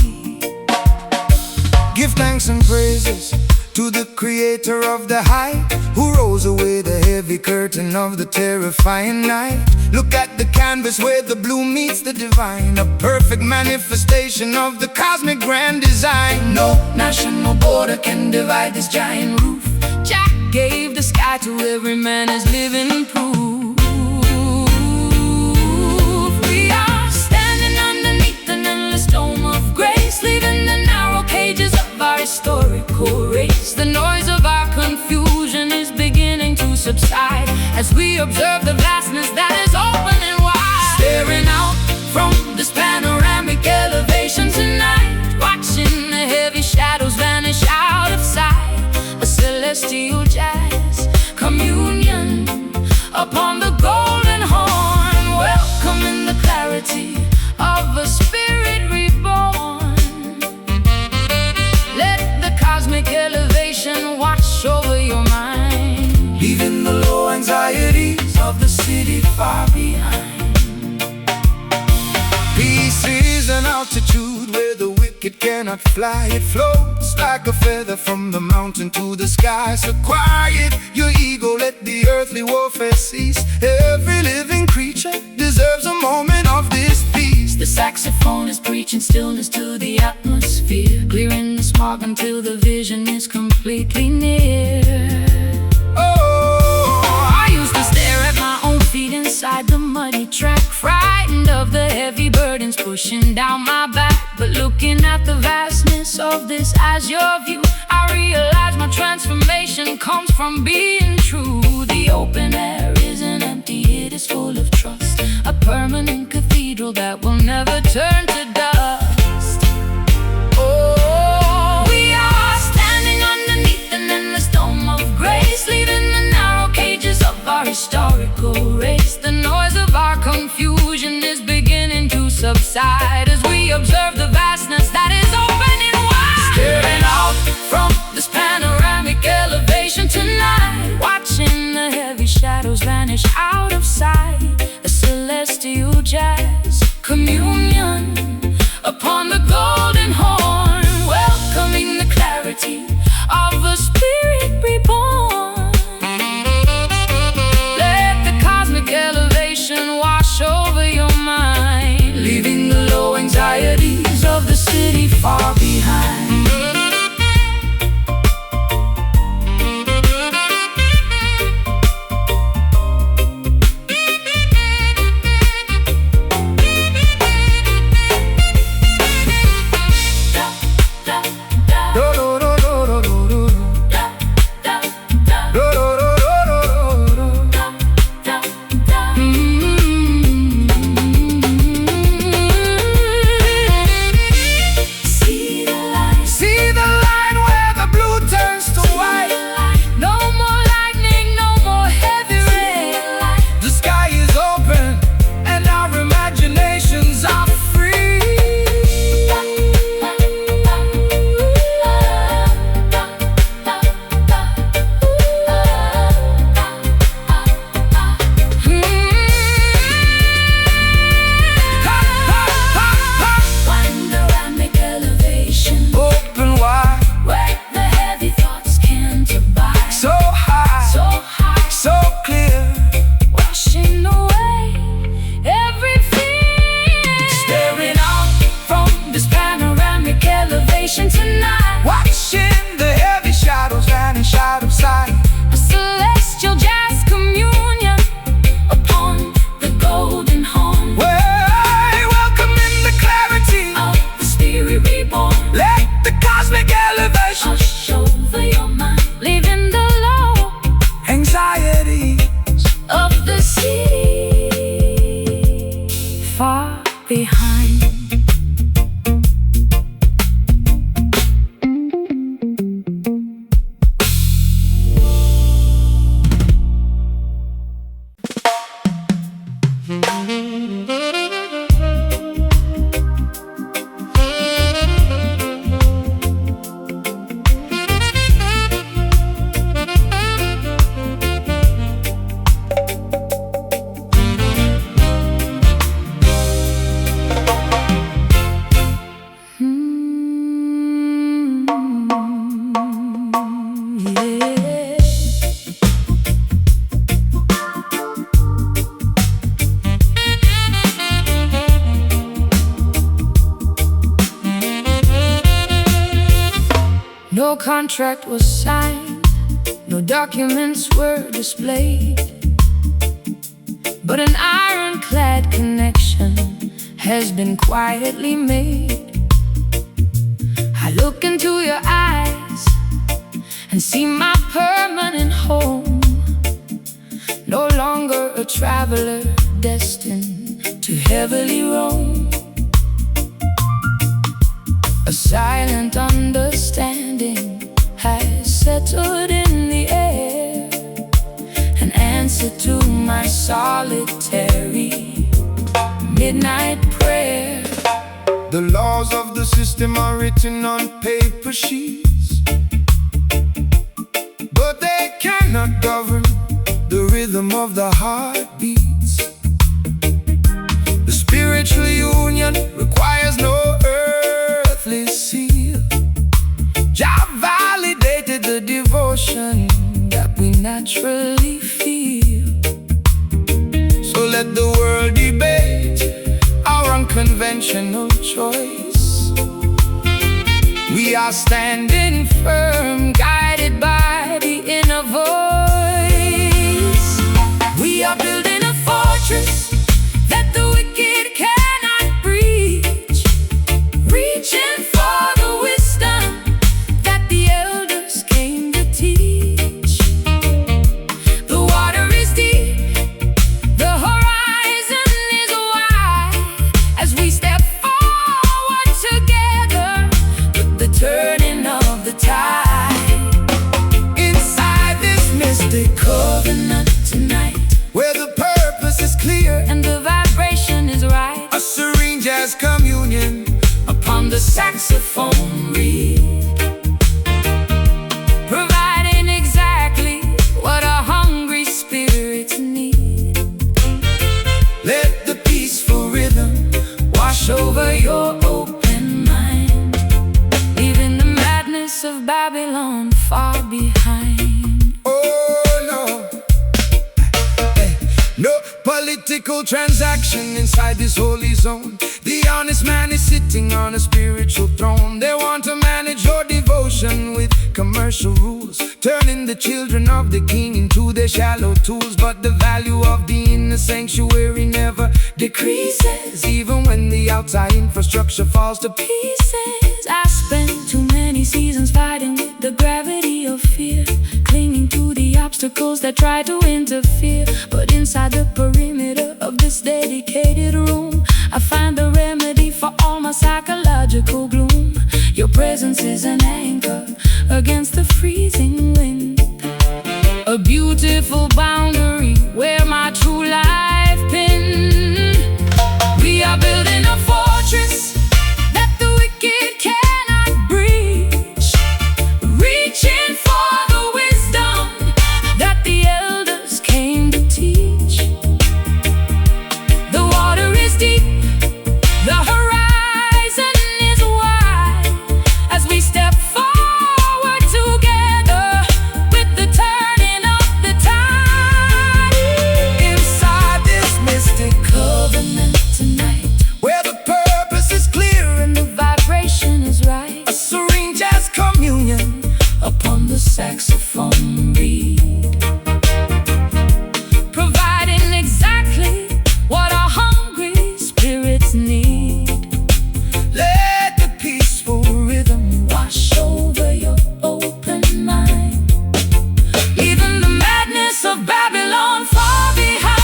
Give thanks and praises to the creator of the height, who rolls away the heavy curtain of the terrifying night. Look at the canvas where the blue meets the divine, a perfect manifestation of the cosmic grand design. No national border can divide this giant roof. Jack gave the sky to every man as living proof. We are standing underneath an endless dome of grace, leaving the narrow cages of our historical race. The noise of our confusion is beginning to subside as we observe the vastness that is open and wide. Staring out from this panoramic elevation tonight, watching the heavy shadows vanish out of sight. A celestial jazz communion upon the golden horn, welcoming the clarity of a spirit reborn. Let the cosmic elevation wash over your mind, leaving the low anxieties of the city far behind. Peace is an altitude where the wicked cannot fly. It floats like a feather from the mountain to the sky. So quiet your ego, let the earthly warfare cease. Every living creature deserves a moment of this peace. The saxophone is preaching stillness to the atmosphere, clearing the smog until the vision is completely near. I used to stare at my own feet inside the muddy track, frightened of the heavy burdens pushing down my back. But looking at the vastness of this azure view, I realize my transformation comes from being true. The open air isn't empty, it is full of trust, a permanent cathedral that will never turn to dust. Oh, we are standing underneath an endless dome of grace, leaving the narrow cages of our historical race. The noise of our confusion is beginning to subside as we observe the vastness that is open and wide. Staring out from this panoramic elevation tonight, watching the heavy shadows vanish out of sight. A celestial jazz communion upon the golden horn, welcoming the clarity of a spirit reborn. Let the cosmic elevation wash over your mind, leaving the low anxieties of the city far behind. No contract was signed, no documents were displayed, but an ironclad connection has been quietly made. I look into your eyes and see my permanent home, no longer a traveler destined to heavily roam. A silent understanding has settled in the air, an answer to my solitary midnight prayer. The laws of the system are written on paper sheets, but they cannot govern the rhythm of the heartbeats. The spiritual union requires no earthly seal. Jah validated the devotion that we naturally feel. So let the world debate our unconventional choice. We are standing firm, guided by the inner voice. We are building a fortress that the wicked cannot breach, reaching for the wisdom that the elders came to teach. The water is deep, the horizon is wide, as we step forward together with the turning of the tide. Inside this mystic covenant tonight, where the purpose is clear and the vibration is right, a serene jazz communion upon the saxophone reed, providing exactly what our hungry spirits need. Let the peaceful rhythm Wash over your open mind, leaving the madness of Babylon far behind. oh no. No political transaction inside this holy zone. The honest man is sitting on a spiritual throne. They want to manage your devotion with commercial rules, turning the children of the king into their shallow tools. But the value of the inner sanctuary never decreases, even when the outside infrastructure falls to Pieces. I spent too many seasons fighting with the gravity of fear, clinging to the obstacles that try to interfere. But inside the perimeter of this dedicated room, I find the remedy for all my psychological gloom. Your presence is an anchor against the freezing wind, a beautiful boundary where my true life pinned. We are building a fortress that the wicked cannot breach, reaching for the wisdom that the elders came to teach. The water is deep, the horizon is wide, as we step forward together with the turning of the tide. inside this mystic Covenant tonight, where the purpose is clear and the vibration is right, a serene jazz communion upon the saxophone reed, providing exactly what our hungry spirits need. Let the peaceful rhythm Wash over your open mind, leaving the madness of Babylon far behind.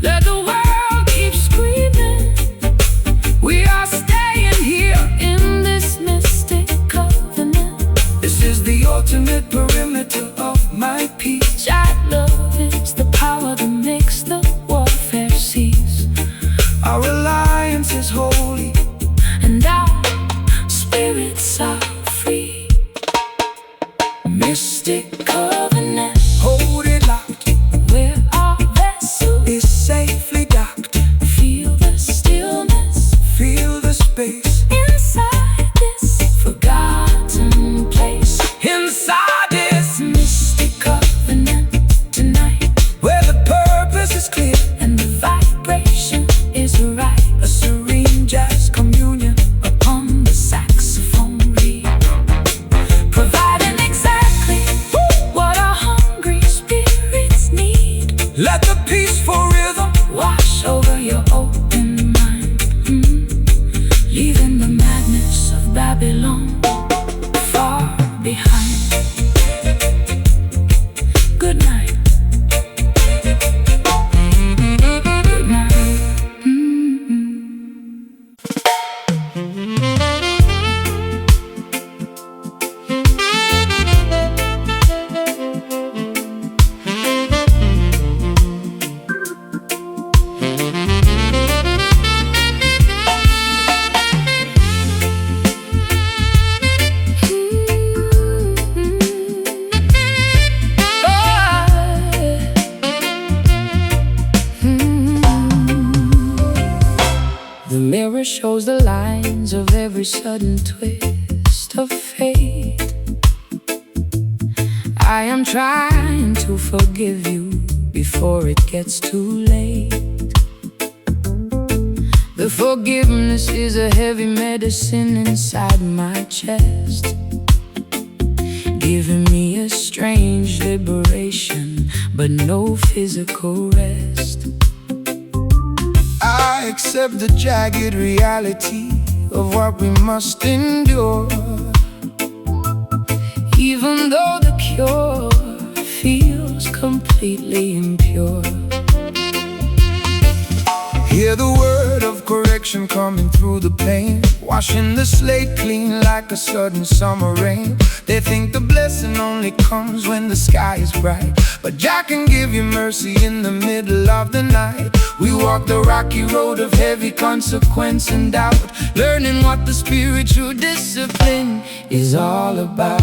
Let the world keep screaming. We are staying here in this mystic covenant. This is the ultimate perimeter of my peace. Child love is the power that makes the warfare cease, Our alliance is holy, and our spirits are free. Mystic covenant, hold it locked, Where our vessel is safely docked. feel the stillness Feel the space inside this for Let the peaceful rhythm wash over your open mind, leaving the madness of Babylon far behind. Good night. Good night. The mirror shows the lines of every sudden twist of fate. I am trying to forgive you before it gets too late. The forgiveness is a heavy medicine inside my chest, giving me a strange liberation, but no physical rest. I accept the jagged reality of what we must endure, even though the cure feels completely impure. hear the word of correction coming through the pain, washing the slate clean like a sudden summer rain. They think the blessing only comes when the sky is bright, but Jah can give you mercy in the middle of the night. We walk the rocky road of heavy consequence and doubt, learning what the spiritual discipline is all about.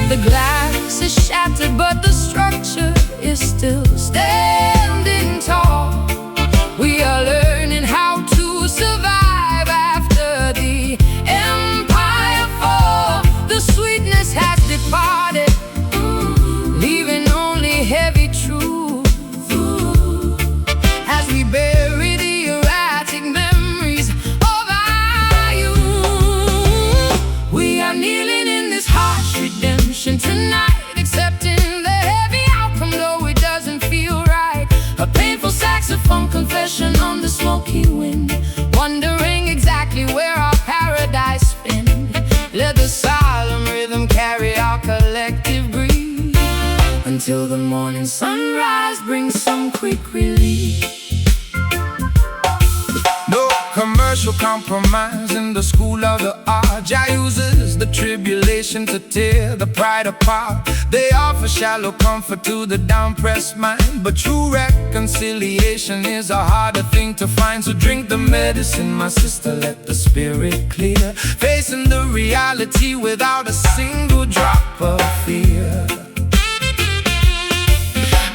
The glass is shattered, but the structure is still standing tall. We are learning how to survive after the empire fall. The sweetness has departed, leaving only heavy truth as we bury the erratic memories of our youth. We are kneeling in this harsh redemption tonight, accepting the heavy outcome though it doesn't feel right. A painful saxophone confession on the smoky wind, wondering exactly where our paradise been. Let the solemn rhythm carry our collective grief until the morning sunrise brings some quick relief. No commercial compromise in the school of the art. Jah uses the tribulation to tear the pride apart. They offer shallow comfort to the down-pressed mind, but true reconciliation is a harder thing to find. So drink the medicine, my sister, let the spirit clear, facing the reality without a single drop of fear.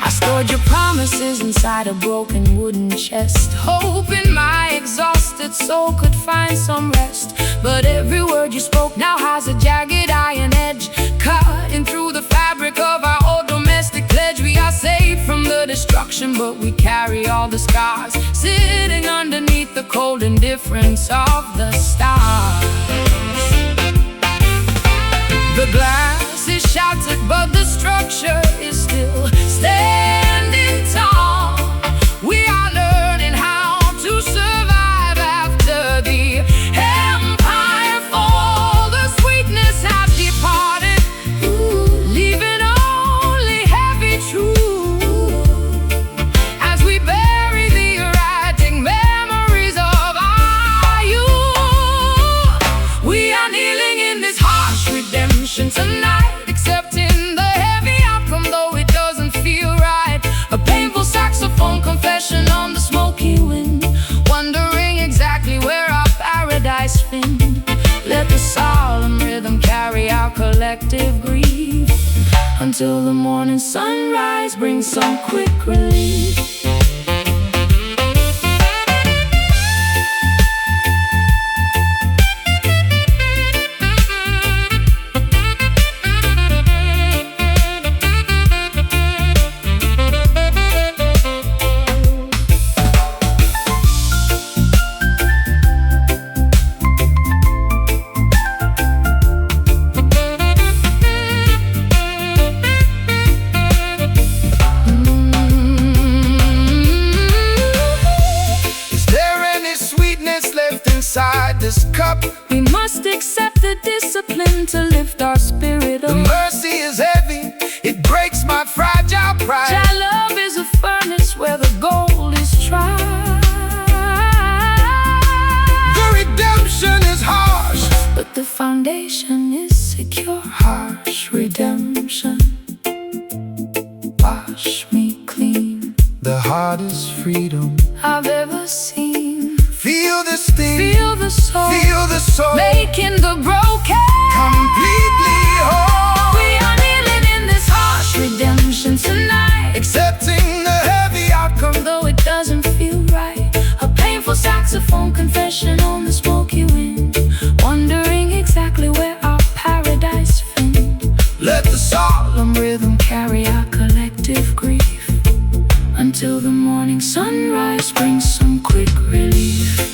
I stored your promises inside a broken wooden chest, hoping my exhausted soul could find some rest. But every word you spoke now has a jagged iron edge, cutting through the fabric of our old domestic pledge. We are saved from the destruction, but we carry all the scars, sitting underneath the cold indifference of the stars. The glass is shattered, but the structure is still standing tall. We are learning how to survive after the empire fall. The sweetness has departed, leaving only heavy truth as we bury the erratic memories of our youth. We are kneeling in this harsh redemption tonight, accepting the heavy outcome though it doesn't feel right. A painful saxophone confession on the smoky wind, wondering exactly where our paradise been. Let the solemn rhythm carry our collective grief until the morning sunrise brings some quick relief. pride. Your love is a furnace where the gold is tried. The redemption is harsh, but the foundation is secure. harsh redemption. Wash me clean, The hardest freedom. I've ever seen. Feel the sting, Feel the soul, feel the soul, making the broken completely whole. We are kneeling in this harsh redemption tonight, Accepting the heavy outcome. though it doesn't feel right. A painful saxophone confession on the smoky wind, wondering exactly where our paradise found. Let the solemn rhythm Carry our collective grief until the morning sunrise brings some quick relief.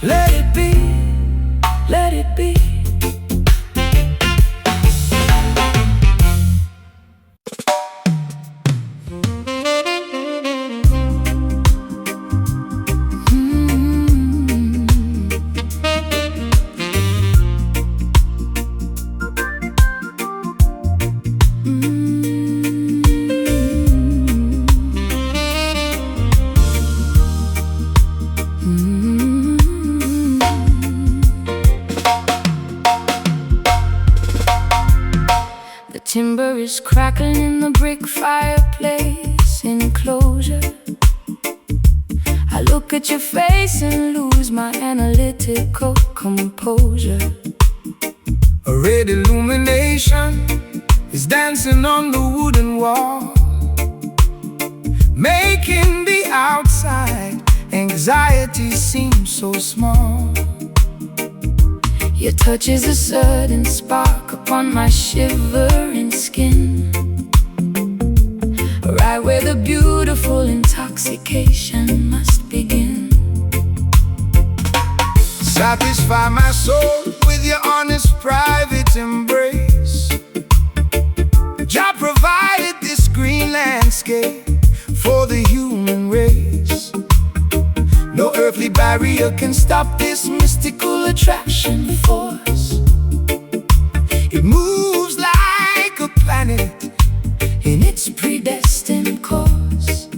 let it be, Let it be. The timber is crackling in the brick fireplace enclosure. I look at your face and lose my analytical composure. a red illumination is dancing on the wooden wall, making the outside anxiety seem so small. Your touch is a sudden spark upon my shivering skin, right where the beautiful intoxication must begin. Satisfy my soul with your honest private embrace. Jah provided this green landscape for the human race. No earthly barrier can stop this mystical attraction force. It moves like a planet In its predestined course,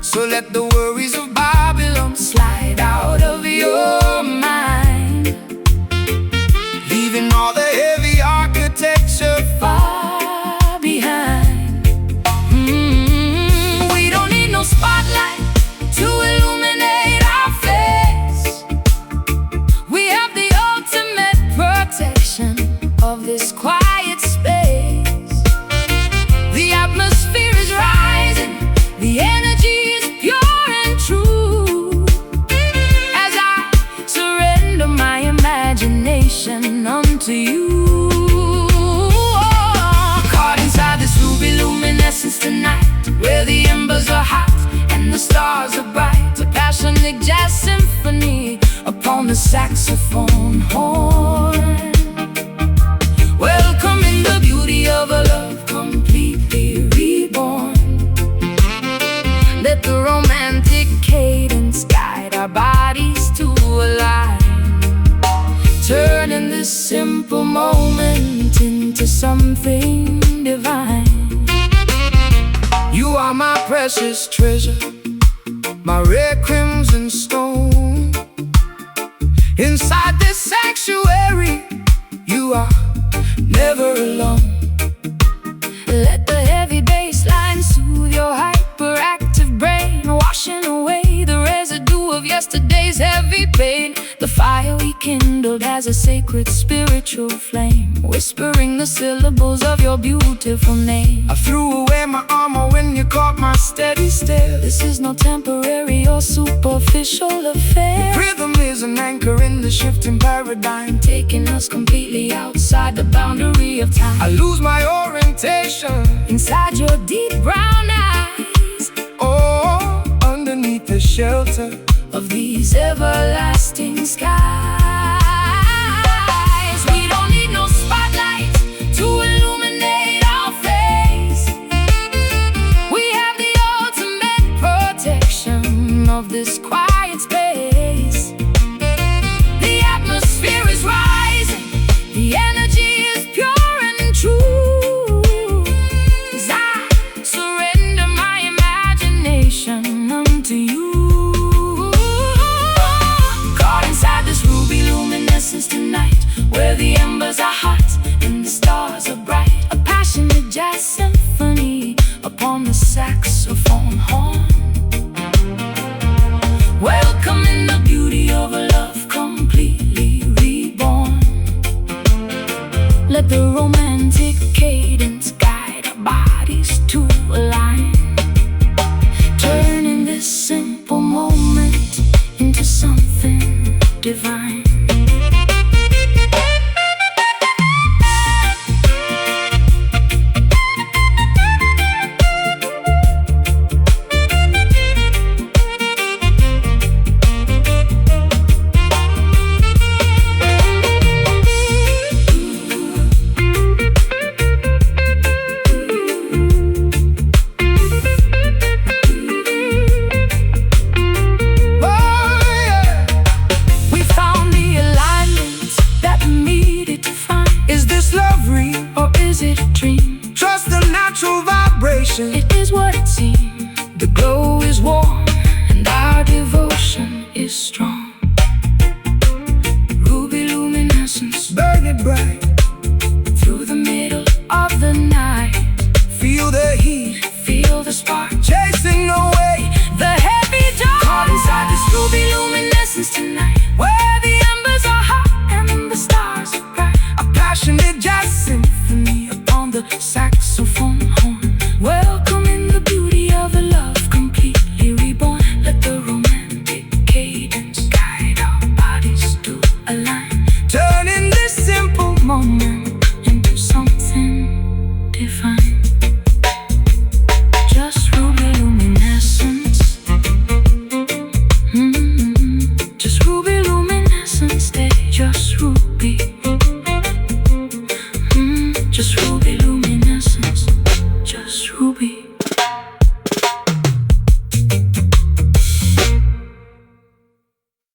so let the worries of Babylon slide out of your mind, leaving all the heavy architecture far behind. We don't need no spotlight to illuminate our face. We have the ultimate protection of this quiet space. The atmosphere is rising, the energy is pure and true, as I surrender my imagination unto you. Caught inside this ruby luminescence tonight, where the embers are hot and the stars are bright. A passionate jazz symphony upon the saxophone horn, welcoming the beauty of a love completely reborn. Let the romantic cadence guide our bodies to align, turning this simple moment into something divine. You are my precious treasure, my red crimson stone. Inside this sanctuary, you are never alone. Let the heavy bass line soothe your hyperactive brain, washing away the residue of yesterday's heavy pain. The fire we kindled has a sacred spiritual flame, whispering the syllables of your beautiful name. I threw away my armor when you caught my steady stare. This is no temporary or superficial affair. Rhythm is an anchor in the shifting paradigm, Taking us completely outside the boundary of time. I lose my orientation. Inside your deep brown eyes, Oh, underneath the shelter of these everlasting skies. We don't need no spotlight to illuminate our face. We have the ultimate protection of this quiet space. The atmosphere divine. It is what it seems. The glow is warm and our devotion is strong. Ruby luminescence burning bright through the middle of the night. Feel the heat, feel the spark chasing away the heavy dark. Caught inside this ruby luminescence tonight, where the embers are hot and the stars are bright. A passionate jazz symphony upon the saxophone horn. Welcome in the beauty of a love completely reborn. Let the romantic cadence guide our bodies to align, turning this simple moment into something divine. Just ruby luminescence, just ruby luminescence, stay just ruby.